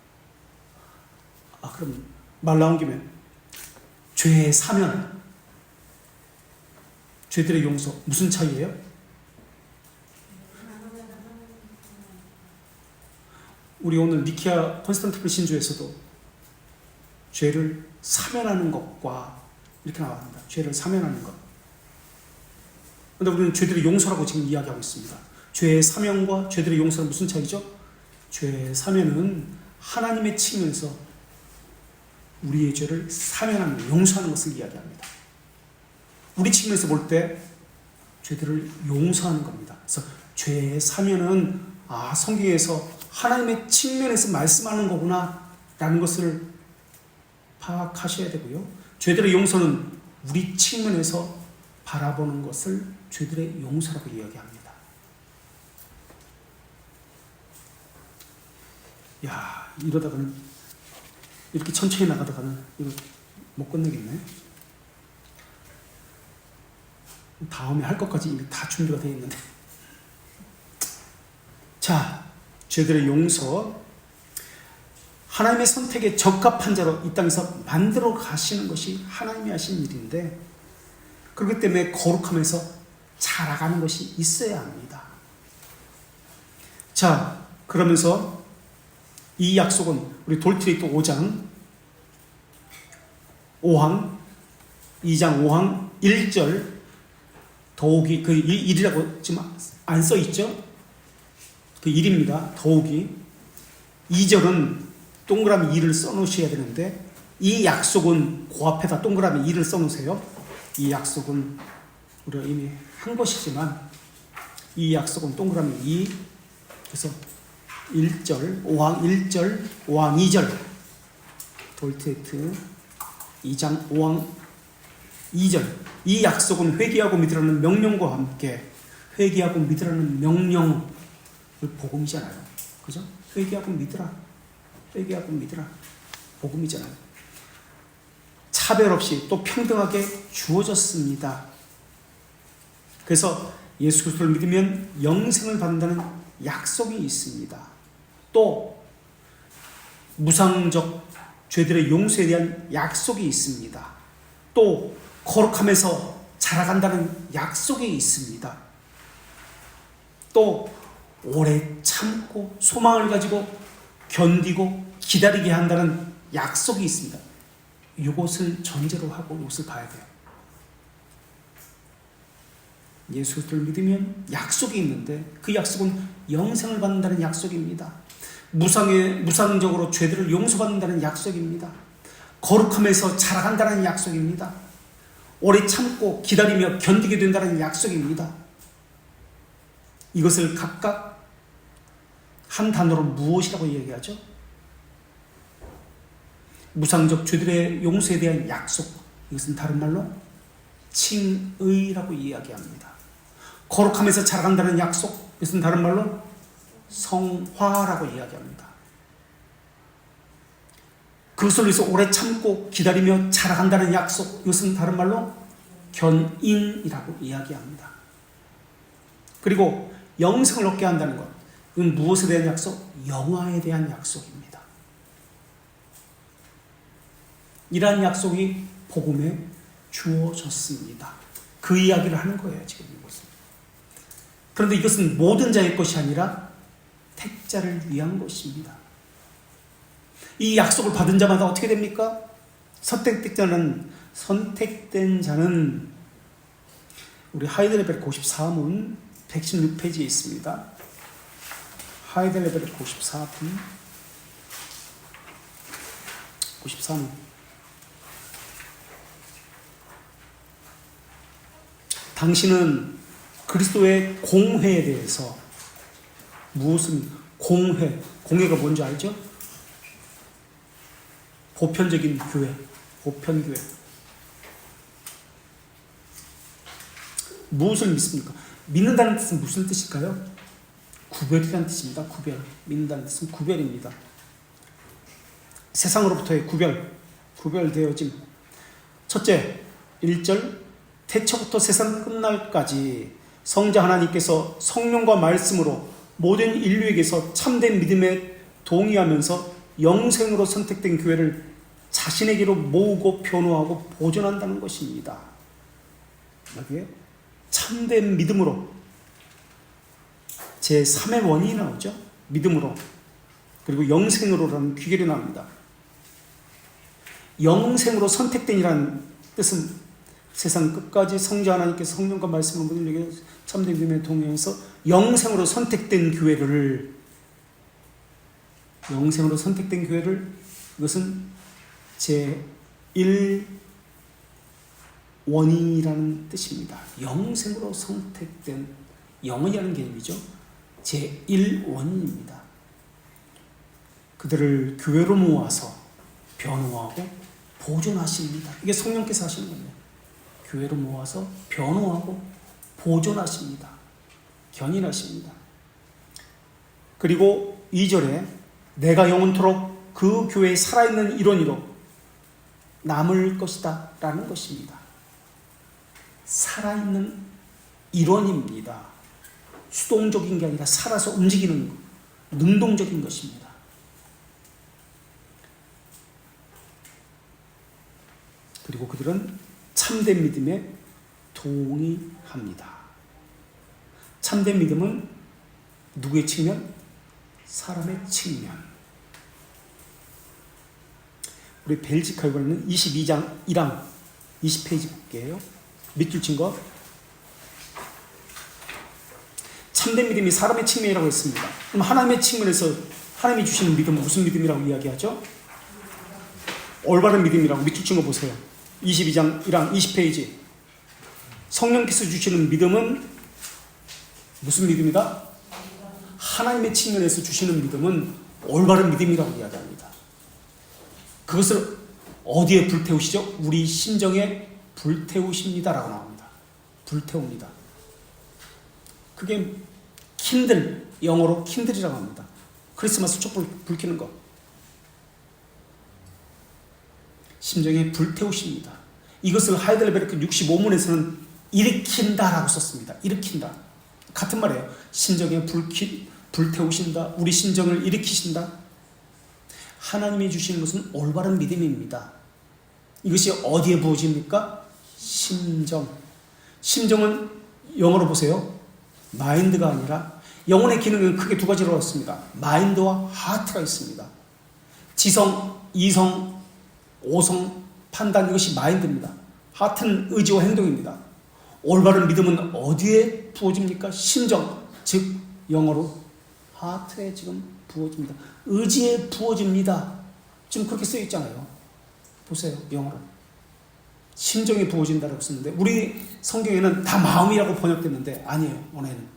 그럼 말 나온 김에 죄의 사면, 죄들의 용서, 무슨 차이예요? 우리 오늘 니케아 콘스탄티플 신조에서도 죄를 사면하는 것과 이렇게 나옵니다. 죄를 사면하는 것. 그런데 우리는 죄들의 용서라고 지금 이야기하고 있습니다. 죄의 사면과 죄들의 용서는 무슨 차이죠? 죄의 사면은 하나님의 측면에서 우리의 죄를 사면하는, 용서하는 것을 이야기합니다. 우리 측면에서 볼 때 죄들을 용서하는 겁니다. 그래서 죄의 사면은 성경에서 하나님의 측면에서 말씀하는 거구나 라는 것을 파악하셔야 되고요. 죄들의 용서는 우리 측면에서 바라보는 것을 죄들의 용서라고 이야기합니다. 이러다가는, 이렇게 천천히 나가다가는 이거 못 끝내겠네. 다음에 할 것까지 이미 다 준비가 되어 있는데. 자, 죄들의 용서. 하나님의 선택에 적합한 자로 이 땅에서 만들어 가시는 것이 하나님이 하신 일인데, 그렇기 때문에 거룩하면서 자라가는 것이 있어야 합니다. 자, 그러면서 이 약속은 우리 돌트레이트 5장 2장 5항 1절, 더욱이 그 일이라고 지금 안 써 있죠? 그 일입니다. 더욱이 2절은 동그라미 2를 써놓으셔야 되는데, 이 약속은 그 앞에다 동그라미 2를 써놓으세요. 이 약속은 우리가 이미 한 것이지만, 이 약속은 동그라미 2, 그래서 1절, 5항 1절, 5항 2절, 돌트레이트 2장 5항 2절. 이 약속은 회개하고 믿으라는 명령과 함께, 회개하고 믿으라는 명령을 복음이잖아요. 그죠? 회개하고 믿으라. 회개하고 믿으라. 복음이잖아요. 차별 없이 또 평등하게 주어졌습니다. 그래서 예수 그리스도를 믿으면 영생을 받는다는 약속이 있습니다. 또 무상적 죄들의 용서에 대한 약속이 있습니다. 또 거룩하면서 자라간다는 약속이 있습니다. 또 오래 참고 소망을 가지고 견디고 기다리게 한다는 약속이 있습니다. 이것을 전제로 하고 이것을 봐야 돼요. 예수 그리스도를 믿으면 약속이 있는데, 그 약속은 영생을 받는다는 약속입니다. 무상적으로 죄들을 용서받는다는 약속입니다. 거룩하면서 자라간다는 약속입니다. 오래 참고 기다리며 견디게 된다는 약속입니다. 이것을 각각 한 단어로 무엇이라고 얘기하죠? 무상적 죄들의 용서에 대한 약속, 이것은 다른 말로 칭의라고 이야기합니다. 거룩하면서 자라간다는 약속, 이것은 다른 말로 성화라고 이야기합니다. 그것을 위해서 오래 참고 기다리며 자라간다는 약속, 이것은 다른 말로 견인이라고 이야기합니다. 그리고 영생을 얻게 한다는 것, 이건 무엇에 대한 약속? 영화에 대한 약속입니다. 이러한 약속이 복음에 주어졌습니다. 그 이야기를 하는 거예요, 지금 이것은. 그런데 이것은 모든 자의 것이 아니라 택자를 위한 것입니다. 이 약속을 받은 자마다 어떻게 됩니까? 선택된 자는 우리 하이델베르 94문 116페이지에 있습니다. 하이델베르 94문 93문. 당신은 그리스도의 공회에 대해서, 무엇은 공회가 뭔지 알죠? 보편적인 교회, 보편교회. 무엇을 믿습니까? 믿는다는 뜻은 무슨 뜻일까요? 구별이라는 뜻입니다. 구별. 믿는다는 뜻은 구별입니다. 세상으로부터의 구별되어짐. 첫째, 1절, 태초부터 세상 끝날까지 성자 하나님께서 성령과 말씀으로 모든 인류에게서 참된 믿음에 동의하면서 영생으로 선택된 교회를 자신에게로 모으고 변호하고 보존한다는 것입니다. 여기에 참된 믿음으로, 제3의 원인이 나오죠. 믿음으로. 그리고 영생으로라는 귀결이 나옵니다. 영생으로 선택된이라는 뜻은 세상 끝까지 성자 하나님께서 성령과 말씀으로 모든 인류에게 참된 믿음에 동의해서 영생으로 선택된 교회를, 이것은 제1 원인이라는 뜻입니다. 영생으로 선택된, 영원이라는 개념이죠. 제1 원인입니다. 그들을 교회로 모아서 변호하고 보존하십니다. 이게 성령께서 하시는 겁니다. 교회로 모아서 변호하고 보존하십니다. 견인하십니다. 그리고 2절에 내가 영원토록 그 교회에 살아있는 일원으로 남을 것이다 라는 것입니다. 살아있는 일원입니다. 수동적인 게 아니라 살아서 움직이는 것, 능동적인 것입니다. 그리고 그들은 참된 믿음에 동의합니다. 참된 믿음은 누구의 측면? 사람의 측면. 우리 벨지카 이번에는 22장 1항 20페이지 볼게요. 밑줄 친 거. 참된 믿음이 사람의 측면이라고 했습니다. 그럼 하나님의 측면에서 하나님이 주시는 믿음은 무슨 믿음이라고 이야기하죠? 올바른 믿음이라고. 밑줄 친 거 보세요. 22장 1항 20페이지. 성령께서 주시는 믿음은 무슨 믿음이다? 하나님의 측면에서 주시는 믿음은 올바른 믿음이라고 이야기합니다. 그것을 어디에 불태우시죠? 우리 심정에 불태우십니다라고 나옵니다. 불태웁니다. 그게 킨들, 영어로 킨들이라고 합니다. 크리스마스 촛불 불 켜는 거. 심정에 불태우십니다. 이것을 하이델베르크 65문에서는 일으킨다라고 썼습니다. 일으킨다. 같은 말이에요. 심정에 불태우신다. 우리 심정을 일으키신다. 하나님이 주시는 것은 올바른 믿음입니다. 이것이 어디에 부어집니까? 심정. 심정은 영어로 보세요. 마인드가 아니라, 영혼의 기능은 크게 두 가지로 있습니다. 마인드와 하트가 있습니다. 지성, 이성, 오성, 판단, 이것이 마인드입니다. 하트는 의지와 행동입니다. 올바른 믿음은 어디에 부어집니까? 심정, 즉 영어로 하트에 지금 부어집니다. 의지에 부어집니다. 지금 그렇게 쓰여 있잖아요. 보세요. 영어로 심정에 부어진다라고 썼는데, 우리 성경에는 다 마음이라고 번역됐는데 아니에요. 원어에는.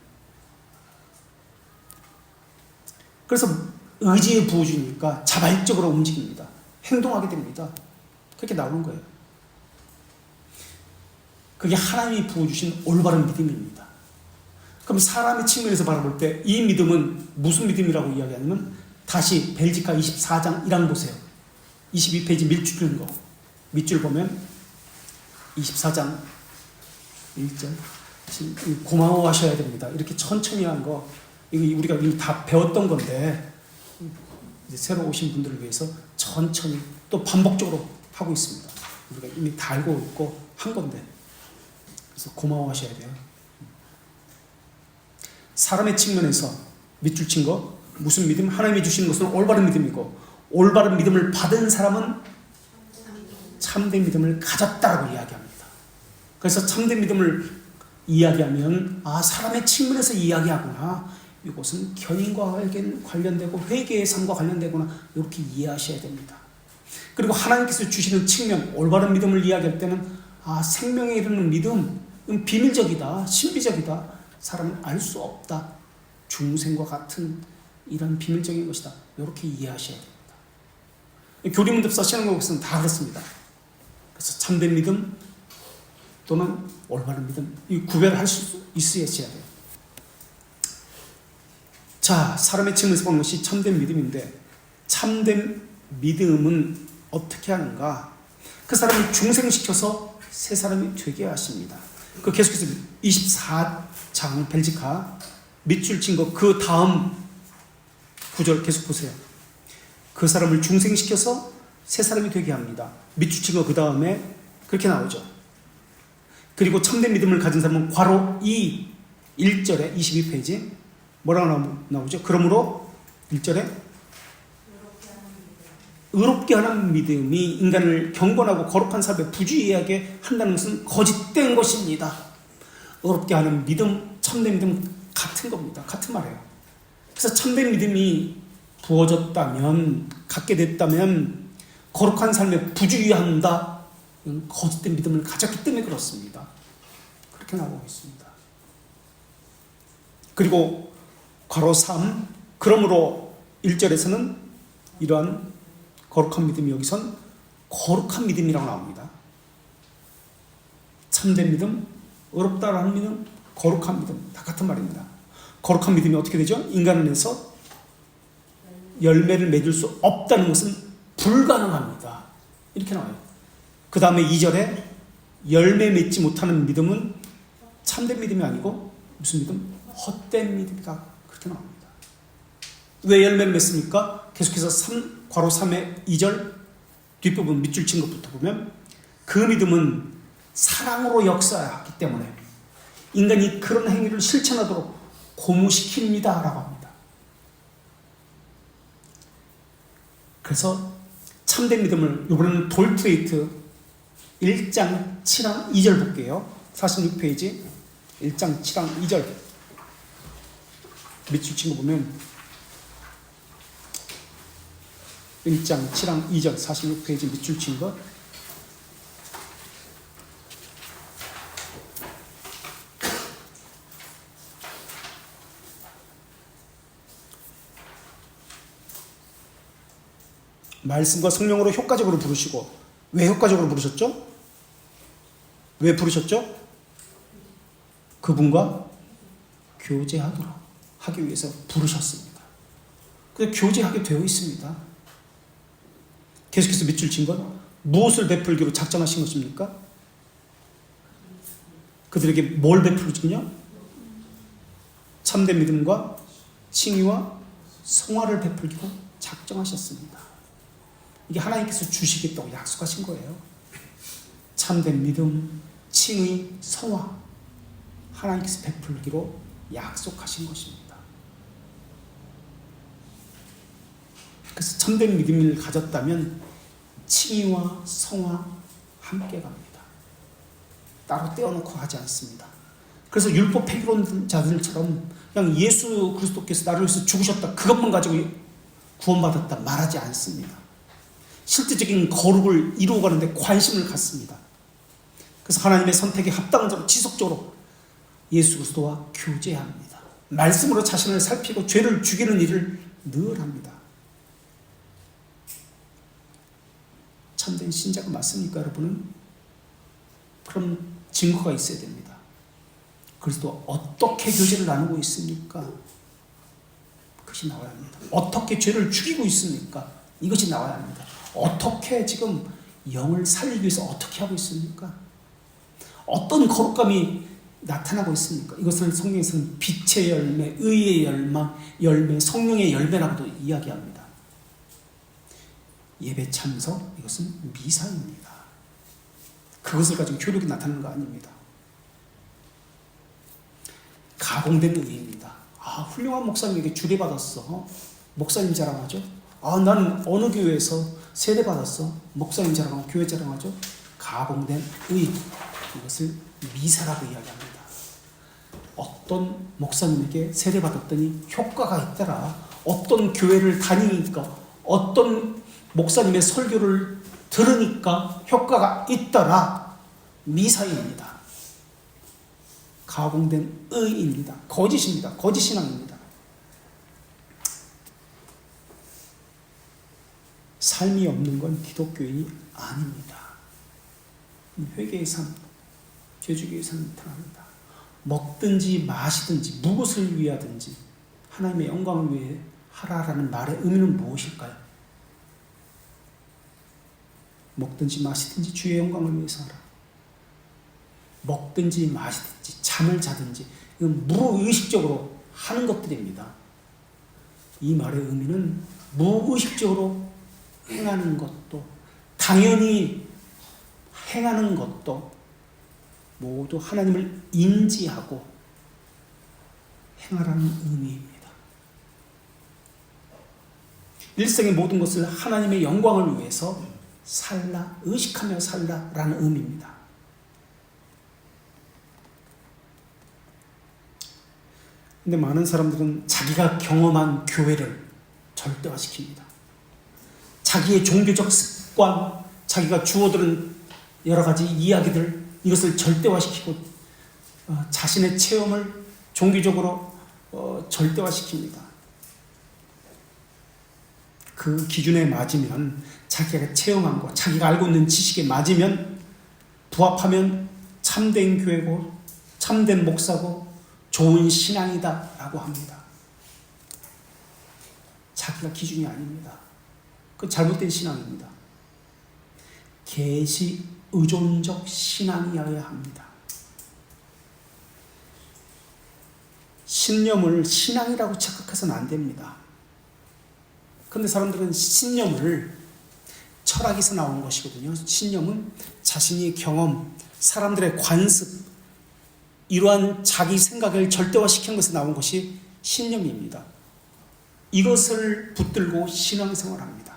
그래서 의지에 부어주니까 자발적으로 움직입니다. 행동하게 됩니다. 그렇게 나오는 거예요. 그게 하나님이 부어주신 올바른 믿음입니다. 그럼 사람의 측면에서 바라볼 때 이 믿음은 무슨 믿음이라고 이야기하냐면, 다시 벨지카 24장 1항 보세요. 22페이지 밑줄 거. 밑줄 보면 24장 1절. 지금 고마워하셔야 됩니다. 이렇게 천천히 한 거, 이거 우리가 이미 다 배웠던 건데, 이제 새로 오신 분들을 위해서 천천히 또 반복적으로 하고 있습니다. 우리가 이미 다 알고 있고 한 건데, 그래서 고마워하셔야 돼요. 사람의 측면에서 밑줄 친 거, 무슨 믿음? 하나님이 주시는 것은 올바른 믿음이고, 올바른 믿음을 받은 사람은 참된 믿음을 가졌다라고 이야기합니다. 그래서 참된 믿음을 이야기하면, 아, 사람의 측면에서 이야기하구나, 이것은 견인과 관련되고 회개의 삶과 관련되구나, 이렇게 이해하셔야 됩니다. 그리고 하나님께서 주시는 측면, 올바른 믿음을 이야기할 때는, 아, 생명에 이르는 믿음, 비밀적이다, 신비적이다, 사람은 알 수 없다, 중생과 같은 이런 비밀적인 것이다, 이렇게 이해하셔야 됩니다. 교리문답사 신앙국에서는 다 그렇습니다. 그래서 참된 믿음 또는 올바른 믿음, 이 구별을 할 수 있어야 돼요. 자, 사람의 측면에서 보는 것이 참된 믿음인데, 참된 믿음은 어떻게 하는가? 그 사람을 중생시켜서 새 사람이 되게 하십니다. 그 계속해서 24장 벨지카 밑줄 친 거, 그 다음 구절 계속 보세요. 그 사람을 중생시켜서 새 사람이 되게 합니다. 밑줄 친 거 그 다음에 그렇게 나오죠. 그리고 참된 믿음을 가진 사람은 괄호 2 1절에 22페이지 뭐라고 나오죠? 그러므로 1절에 의롭게 하는 믿음이 인간을 경건하고 거룩한 삶에 부주의하게 한다는 것은 거짓된 것입니다. 의롭게 하는 믿음, 참된 믿음 같은 겁니다. 같은 말이에요. 그래서 참된 믿음이 부어졌다면, 갖게 됐다면 거룩한 삶에 부주의한다, 거짓된 믿음을 가졌기 때문에 그렇습니다. 그렇게 나오고 있습니다. 그리고 괄호 3, 그러므로 1절에서는 이러한 거룩한 믿음이 여기선 거룩한 믿음이라고 나옵니다. 참된 믿음, 의롭다라는 믿음, 거룩한 믿음, 다 같은 말입니다. 거룩한 믿음이 어떻게 되죠? 인간 안에서 열매를 맺을 수 없다는 것은 불가능합니다. 이렇게 나와요. 그 다음에 2절에 열매 맺지 못하는 믿음은 참된 믿음이 아니고 무슨 믿음? 헛된 믿음이다. 그렇게 나옵니다. 왜 열매를 맺습니까? 계속해서 괄호 3의 2절 뒷부분 밑줄 친 것부터 보면, 그 믿음은 사랑으로 역사하기 때문에 인간이 그런 행위를 실천하도록 고무시킵니다 라고 합니다. 그래서 참된 믿음을 이번에는 돌트레이트 1장 7항 2절 볼게요. 46페이지 1장 7항 2절 밑줄 친 거 보면 1장 7항 2절 46페이지 밑줄 친 것. 말씀과 성령으로 효과적으로 부르시고, 왜 효과적으로 부르셨죠? 왜 부르셨죠? 그분과 교제하도록 하기 위해서 부르셨습니다. 그래서 교제하게 되어 있습니다. 계속해서 밑줄 친 건 무엇을 베풀기로 작정하신 것입니까? 그들에게 뭘 베풀기냐? 참된 믿음과 칭의와 성화를 베풀기로 작정하셨습니다. 이게 하나님께서 주시겠다고 약속하신 거예요. 참된 믿음, 칭의, 성화 하나님께서 베풀기로 약속하신 것입니다. 그래서 참된 믿음을 가졌다면 칭의와 성화 함께 갑니다. 따로 떼어놓고 하지 않습니다. 그래서 율법 폐기론자들처럼 그냥 예수 그리스도께서 나를 위해서 죽으셨다, 그것만 가지고 구원받았다 말하지 않습니다. 실제적인 거룩을 이루어가는데 관심을 갖습니다. 그래서 하나님의 선택에 합당한 자로 지속적으로 예수 그리스도와 교제합니다. 말씀으로 자신을 살피고 죄를 죽이는 일을 늘 합니다. 참된 신자가 맞습니까, 여러분은? 그럼 증거가 있어야 됩니다. 그리스도와 어떻게 교제를 나누고 있습니까? 그것이 나와야 합니다. 어떻게 죄를 죽이고 있습니까? 이것이 나와야 합니다. 어떻게 지금 영을 살리기 위해서 어떻게 하고 있습니까? 어떤 거룩감이 나타나고 있습니까? 이것을 성경에서는 빛의 열매, 의의 열매, 성령의 열매라고도 이야기합니다. 예배 참석, 이것은 미사입니다. 그것을 가지고 효력이 나타나는 거 아닙니다. 가공된 의입니다. 훌륭한 목사님에게 주례받았어. 목사님 자랑하죠. 나는 어느 교회에서 세례받았어. 목사님 자랑하고 교회 자랑하죠. 가공된 의, 이것을 미사라고 이야기합니다. 어떤 목사님에게 세례받았더니 효과가 있더라. 어떤 교회를 다니니까, 어떤 목사님의 설교를 들으니까 효과가 있더라. 미사입니다. 가공된 의입니다. 거짓입니다. 거짓신앙입니다. 삶이 없는 건 기독교인이 아닙니다. 회개의 삶, 죄주기의 삶을 나타납니다. 먹든지 마시든지 무엇을 위하든지 하나님의 영광을 위해 하라라는 말의 의미는 무엇일까요? 먹든지 마시든지 주의 영광을 위해서 하라. 먹든지 마시든지 잠을 자든지 이건 무의식적으로 하는 것들입니다. 이 말의 의미는 무의식적으로 행하는 것도, 당연히 행하는 것도 모두 하나님을 인지하고 행하라는 의미입니다. 일생의 모든 것을 하나님의 영광을 위해서 살라, 의식하며 살라라는 의미입니다. 근데 많은 사람들은 자기가 경험한 교회를 절대화시킵니다. 자기의 종교적 습관, 자기가 주워들은 여러 가지 이야기들, 이것을 절대화시키고 자신의 체험을 종교적으로 절대화시킵니다. 그 기준에 맞으면, 자기가 체험한 거, 자기가 알고 있는 지식에 맞으면, 부합하면 참된 교회고 참된 목사고 좋은 신앙이다 라고 합니다. 자기가 기준이 아닙니다. 그건 잘못된 신앙입니다. 계시 의존적 신앙이어야 합니다. 신념을 신앙이라고 착각해서는 안 됩니다. 그런데 사람들은 신념을 철학에서 나온 것이거든요. 신념은 자신의 경험, 사람들의 관습, 이러한 자기 생각을 절대화시키는 것에 나온 것이 신념입니다. 이것을 붙들고 신앙생활합니다.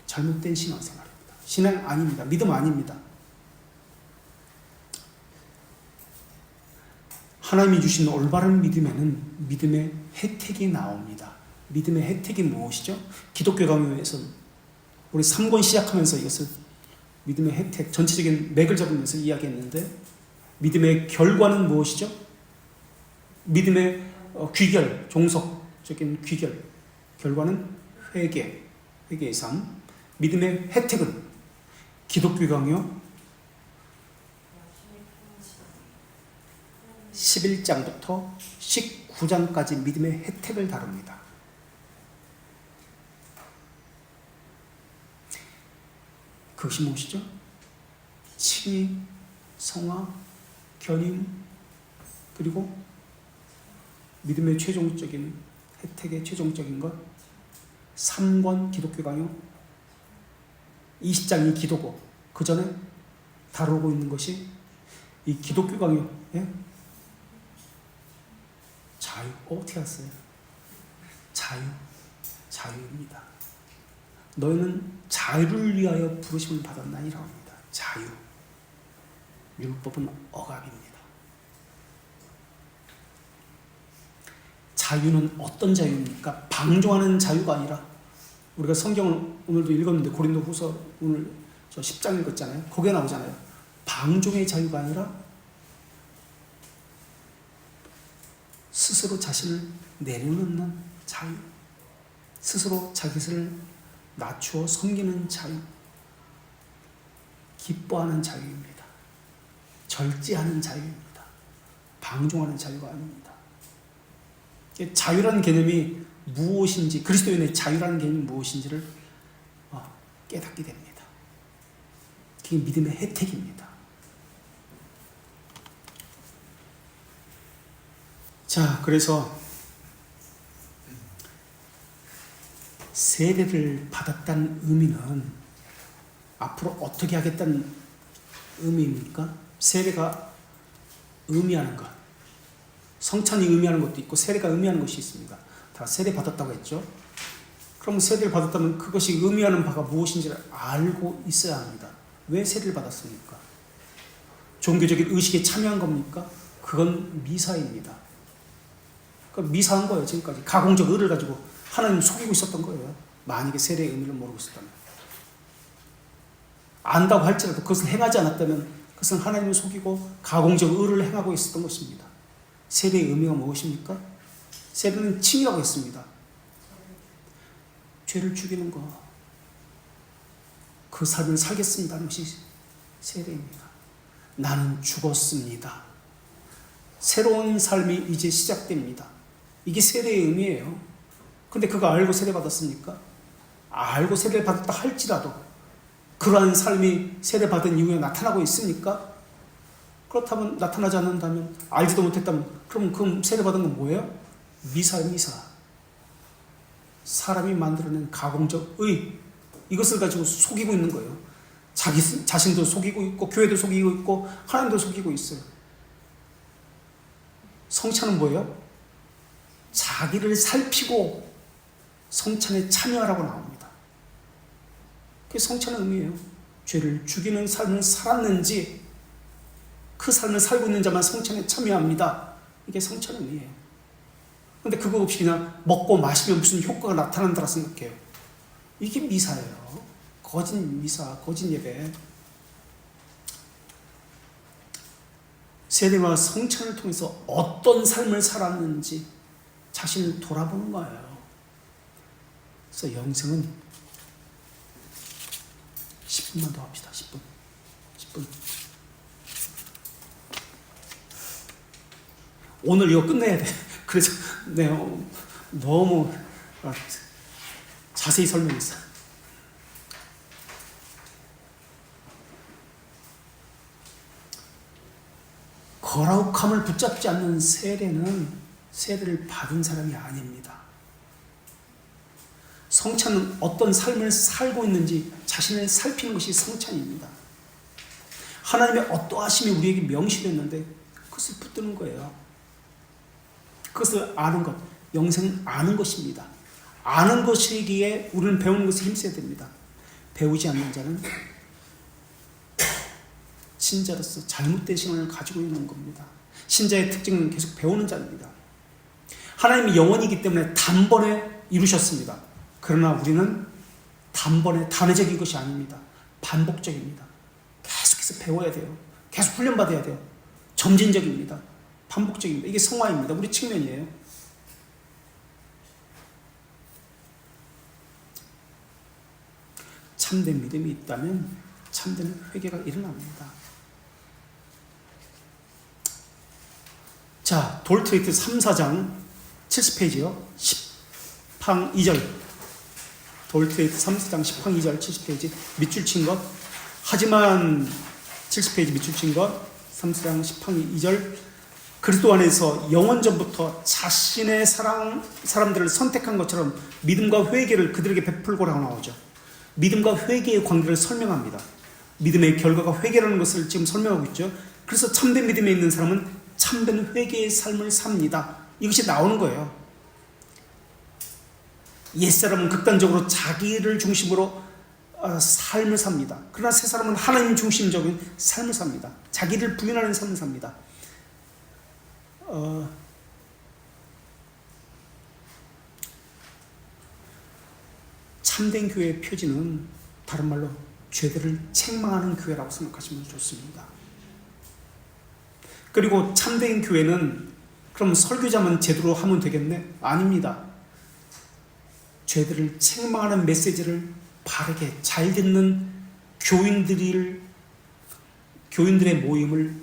잘못된 신앙생활입니다. 신앙 아닙니다. 믿음 아닙니다. 하나님이 주신 올바른 믿음에는 믿음의 혜택이 나옵니다. 믿음의 혜택이 무엇이죠? 기독교 강요에서 우리 3권 시작하면서 이것을 믿음의 혜택, 전체적인 맥을 잡으면서 이야기했는데, 믿음의 결과는 무엇이죠? 믿음의 귀결, 종속적인 귀결, 결과는 회개의 삶. 믿음의 혜택은 기독교 강요 11장부터 19장까지 믿음의 혜택을 다룹니다. 그것이 무엇이죠? 칭의, 성화, 견인, 그리고 믿음의 최종적인 혜택의 최종적인 것 3권 기독교 강요 20장이 기도고, 그 전에 다루고 있는 것이 이 기독교 강요 자유. 어떻게 하세요? 자유입니다. 너희는 자유를 위하여 부르심을 받았나이라고 합니다. 자유. 율법은 억압입니다. 자유는 어떤 자유입니까? 방종하는 자유가 아니라, 우리가 성경을 오늘도 읽었는데 고린도후서 오늘 저 10장 읽었잖아요. 거기에 나오잖아요. 방종의 자유가 아니라 스스로 자신을 내려놓는 자유, 스스로 자기를 낮추어 섬기는 자유, 기뻐하는 자유입니다. 절제하는 자유입니다. 방종하는 자유가 아닙니다. 자유라는 개념이 무엇인지, 그리스도인의 자유라는 개념이 무엇인지를 깨닫게 됩니다. 그게 믿음의 혜택입니다. 자, 그래서 세례를 받았다는 의미는 앞으로 어떻게 하겠다는 의미입니까? 세례가 의미하는 것, 성찬이 의미하는 것도 있고 세례가 의미하는 것이 있습니다. 다 세례 받았다고 했죠. 그럼 세례를 받았다면 그것이 의미하는 바가 무엇인지를 알고 있어야 합니다. 왜 세례를 받았습니까? 종교적인 의식에 참여한 겁니까? 그건 미사입니다. 미사한 거예요. 지금까지 가공적 의를 가지고 하나님 속이고 있었던 거예요. 만약에 세례의 의미를 모르고 있었다면, 안다고 할지라도 그것을 행하지 않았다면 그것은 하나님을 속이고 가공적 의를 행하고 있었던 것입니다. 세례의 의미가 무엇입니까? 세례는 칭이라고 했습니다. 죄를 죽이는 것, 그 삶을 살겠습니다는 것이 세례입니다. 나는 죽었습니다. 새로운 삶이 이제 시작됩니다. 이게 세례의 의미예요. 근데 그거 알고 세례 받았습니까? 알고 세례를 받았다 할지라도 그러한 삶이 세례 받은 이후에 나타나고 있습니까? 그렇다면, 나타나지 않는다면, 알지도 못했다면, 그럼 세례 받은 건 뭐예요? 미사예요, 미사. 사람이 만들어낸 가공적 의, 이것을 가지고 속이고 있는 거예요. 자신도 속이고 있고, 교회도 속이고 있고, 하나님도 속이고 있어요. 성찬은 뭐예요? 자기를 살피고 성찬에 참여하라고 나옵니다. 그게 성찬의 의미예요. 죄를 죽이는 삶을 살았는지, 그 삶을 살고 있는 자만 성찬에 참여합니다. 이게 성찬의 의미예요. 근데 그거 없이 그냥 먹고 마시면 무슨 효과가 나타난다고 생각해요. 이게 미사예요. 거짓 미사, 거짓 예배. 세례와 성찬을 통해서 어떤 삶을 살았는지 자신을 돌아보는 거예요. 그래서 영생은 10분만 더 합시다. 10분. 오늘 이거 끝내야 돼. 그래서 너무 자세히 설명했어. 거룩함을 붙잡지 않는 세례는 세례를 받은 사람이 아닙니다. 성찬은 어떤 삶을 살고 있는지 자신을 살피는 것이 성찬입니다. 하나님의 어떠하심이 우리에게 명시됐는데 그것을 붙드는 거예요. 그것을 아는 것, 영생은 아는 것입니다. 아는 것이기에 우리는 배우는 것에 힘써야 됩니다. 배우지 않는 자는 신자로서 잘못된 신앙을 가지고 있는 겁니다. 신자의 특징은 계속 배우는 자입니다. 하나님이 영원이기 때문에 단번에 이루셨습니다. 그러나 우리는 단번에 단회적인 것이 아닙니다. 반복적입니다. 계속해서 배워야 돼요. 계속 훈련받아야 돼요. 점진적입니다. 반복적입니다. 이게 성화입니다. 우리 측면이에요. 참된 믿음이 있다면 참된 회개가 일어납니다. 자, 돌트레이트 3, 4장 70페이지요. 10항 2절. 돌트레이트 3, 4장 10항 2절 70페이지. 밑줄 친 것. 하지만 70페이지 밑줄 친 것. 3, 4장 10항 2절. 그리스도 안에서 영원전부터 자신의 사람들을 선택한 것처럼 믿음과 회개를 그들에게 베풀고라고 나오죠. 믿음과 회개의 관계를 설명합니다. 믿음의 결과가 회개라는 것을 지금 설명하고 있죠. 그래서 참된 믿음에 있는 사람은 참된 회개의 삶을 삽니다. 이것이 나오는 거예요. 옛사람은 극단적으로 자기를 중심으로 삶을 삽니다. 그러나 새 사람은 하나님 중심적인 삶을 삽니다. 자기를 부인하는 삶을 삽니다. 참된 교회의 표지는 다른 말로 죄들을 책망하는 교회라고 생각하시면 좋습니다. 그리고 참된 교회는 그럼 설교자만 제대로 하면 되겠네? 아닙니다. 죄들을 책망하는 메시지를 바르게 잘 듣는 교인들의 모임을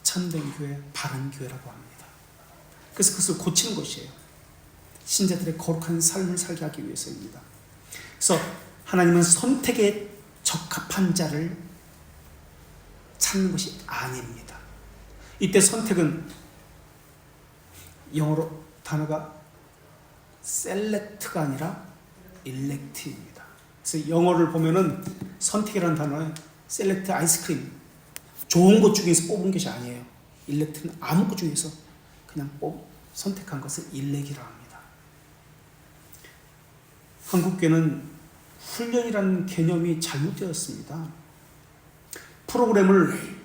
참된 교회, 바른 교회라고 합니다. 그래서 그것을 고치는 것이에요. 신자들의 거룩한 삶을 살게 하기 위해서입니다. 그래서 하나님은 선택에 적합한 자를 찾는 것이 아닙니다. 이때 선택은 영어로 단어가 select가 아니라 elect입니다. 그래서 영어를 보면은 선택이라는 단어에 select 아이스크림, 좋은 것 중에서 뽑은 것이 아니에요. elect는 아무 것 중에서 그냥 선택한 것을 elec이라고 합니다. 한국교회는 훈련이라는 개념이 잘못되었습니다. 프로그램을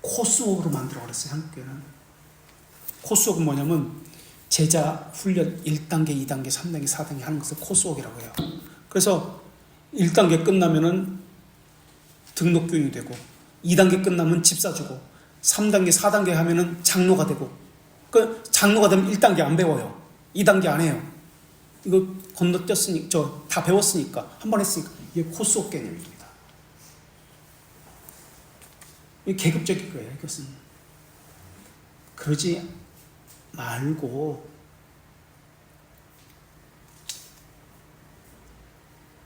코스웍으로 만들어 버렸어요. 한국교회는. 코스웍은 뭐냐면 제자 훈련 1단계, 2단계, 3단계, 4단계 하는 것을 코스웍이라고 해요. 그래서 1단계 끝나면은 등록교인이 되고 2단계 끝나면 집사 주고 3단계, 4단계 하면은 장로가 되고 그 장로가 되면 1단계 안 배워요. 2단계 안 해요. 이거 건너뛰었으니까 다 배웠으니까 한 번 했으니까 이게 코스웍 개념입니다. 계급적인 거예요. 이것은 그러지 말고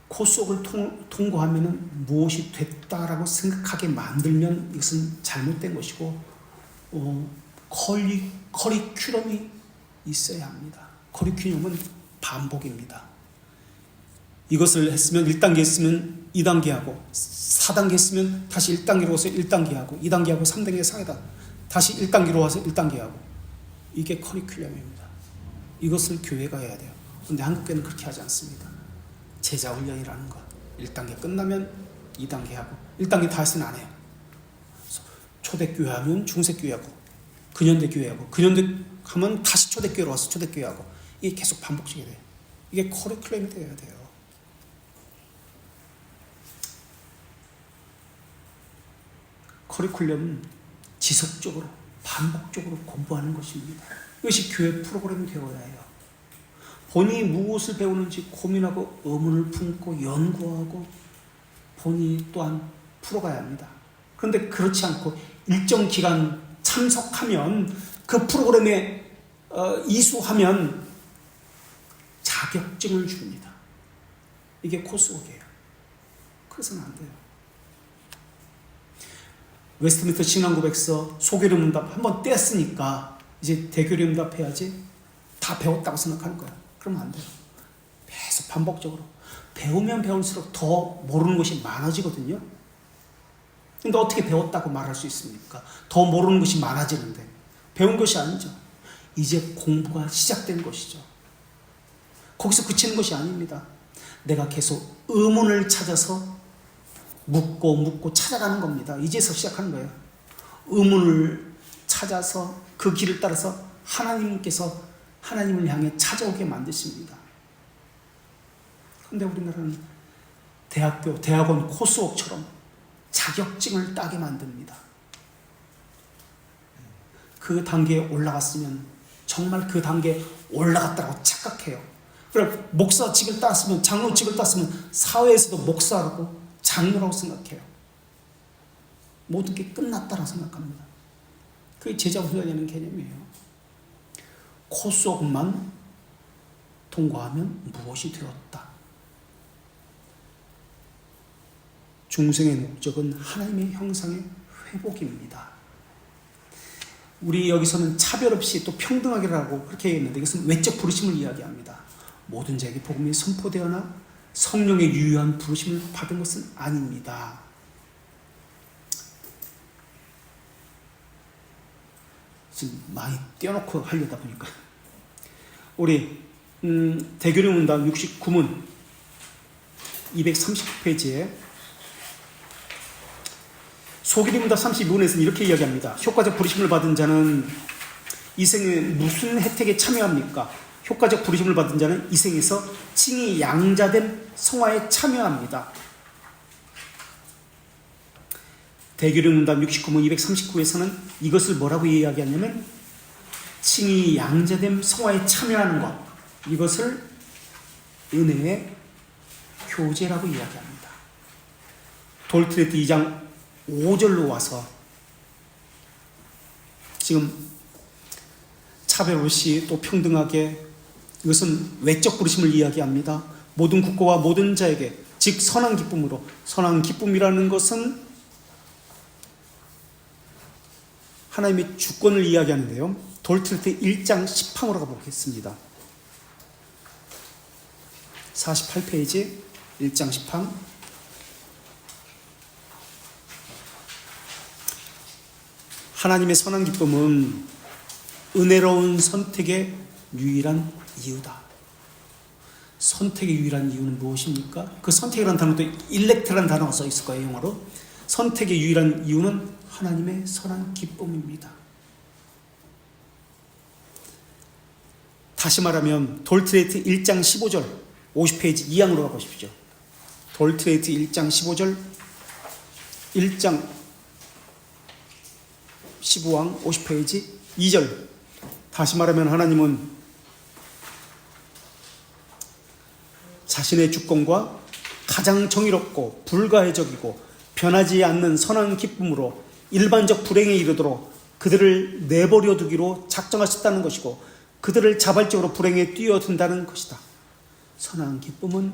코스웍을 통과하면 무엇이 됐다라고 생각하게 만들면 이것은 잘못된 것이고 커리큘럼이 있어야 합니다. 커리큘럼은 반복입니다. 이것을 했으면 1단계 했으면 2단계 하고 4단계 했으면 다시 1단계로 와서 1단계 하고 2단계 하고 3단계 4단 다시 1단계로 와서 1단계 하고 이게 커리큘럼입니다. 이것을 교회가 해야 돼요. 그런데 한국교회는 그렇게 하지 않습니다. 제자 훈련이라는 것 1단계 끝나면 2단계 하고 1단계 다 했으면 안 해요. 초대교회 하면 중세교회 하고 근현대 교회 하고 근현대 하면 다시 초대교회로 와서 초대교회 하고 이게 계속 반복적이 돼요. 이게 커리큘럼이 되어야 돼요. 커리큘럼은 지속적으로 반복적으로 공부하는 것입니다. 이것이 교회 프로그램이 되어야 해요. 본인이 무엇을 배우는지 고민하고 의문을 품고 연구하고 본인이 또한 풀어가야 합니다. 그런데 그렇지 않고 일정 기간 참석하면 그 프로그램에 이수하면 자격증을 줍니다. 이게 코스웍이에요. 그래서는 안 돼요. 웨스트민스터 신앙고백서 소교리 문답 한번 뗐으니까 이제 대교리 문답 해야지 다 배웠다고 생각하는 거야. 그러면 안 돼요. 계속 반복적으로 배우면 배울수록 더 모르는 것이 많아지거든요. 근데 어떻게 배웠다고 말할 수 있습니까? 더 모르는 것이 많아지는데. 배운 것이 아니죠. 이제 공부가 시작된 것이죠. 거기서 그치는 것이 아닙니다. 내가 계속 의문을 찾아서 묻고 찾아가는 겁니다. 이제서 시작하는 거예요. 의문을 찾아서 그 길을 따라서 하나님께서 하나님을 향해 찾아오게 만드십니다. 그런데 우리나라는 대학원 코스웍처럼 자격증을 따게 만듭니다. 그 단계에 올라갔으면 정말 그 단계에 올라갔다고 착각해요. 그럼 목사직을 땄으면, 장로직을 땄으면 사회에서도 목사라고 장로라고 생각해요. 모든 게 끝났다고 생각합니다. 그게 제자 훈련이라는 개념이에요. 코스웍만 통과하면 무엇이 되었다. 중생의 목적은 하나님의 형상의 회복입니다. 우리 여기서는 차별 없이 또 평등하게라고 그렇게 얘기했는데 이것은 외적 부르심을 이야기합니다. 모든 자에게 복음이 선포되거나 성령의 유효한 부르심을 받은 것은 아닙니다. 지금 많이 떼어놓고 하려다 보니까 우리 대교령 문답 69문 230페이지에 소기리 문답 32문에서는 이렇게 이야기합니다. 효과적 부르심을 받은 자는 이 생에 무슨 혜택에 참여합니까? 효과적 부르심을 받은 자는 이 생에서 칭이 양자된 성화에 참여합니다. 대교령 문답 69문 239에서는 이것을 뭐라고 이야기하냐면 칭이 양자된 성화에 참여하는 것, 이것을 은혜의 교제라고 이야기합니다. 돌트레트 2장 5절로 와서 지금 차별 없이 또 평등하게, 이것은 외적 부르심을 이야기합니다. 모든 국가와 모든 자에게, 즉 선한 기쁨으로. 선한 기쁨이라는 것은 하나님의 주권을 이야기하는데요. 돌트레트 1장 10항으로 가보겠습니다. 48페이지 1장 10항. 하나님의 선한 기쁨은 은혜로운 선택의 유일한 이유다. 선택의 유일한 이유는 무엇입니까? 그 선택이라는 단어도 일렉트라는 단어가 써 있을 거예요, 영어로. 선택의 유일한 이유는 하나님의 선한 기쁨입니다. 다시 말하면 돌트레이트 1장 15절 50페이지 2항으로 가보십시오. 돌트레이트 1장 15절 1장 15항 50페이지 2절. 다시 말하면 하나님은 자신의 주권과 가장 정의롭고 불가해적이고 변하지 않는 선한 기쁨으로 일반적 불행에 이르도록 그들을 내버려 두기로 작정하셨다는 것이고 그들을 자발적으로 불행에 뛰어든다는 것이다. 선한 기쁨은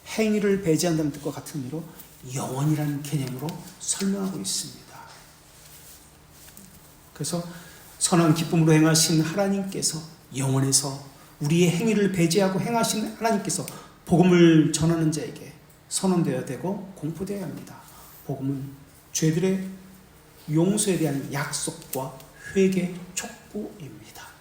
행위를 배제한다는 뜻과 같은 의미로 영원이라는 개념으로 설명하고 있습니다. 그래서 선한 기쁨으로 행하신 하나님께서 영원에서 우리의 행위를 배제하고 행하신 하나님께서 복음을 전하는 자에게 선언되어야 되고 공포되어야 합니다. 복음은 죄들의 용서에 대한 약속과 회개 촉구입니다.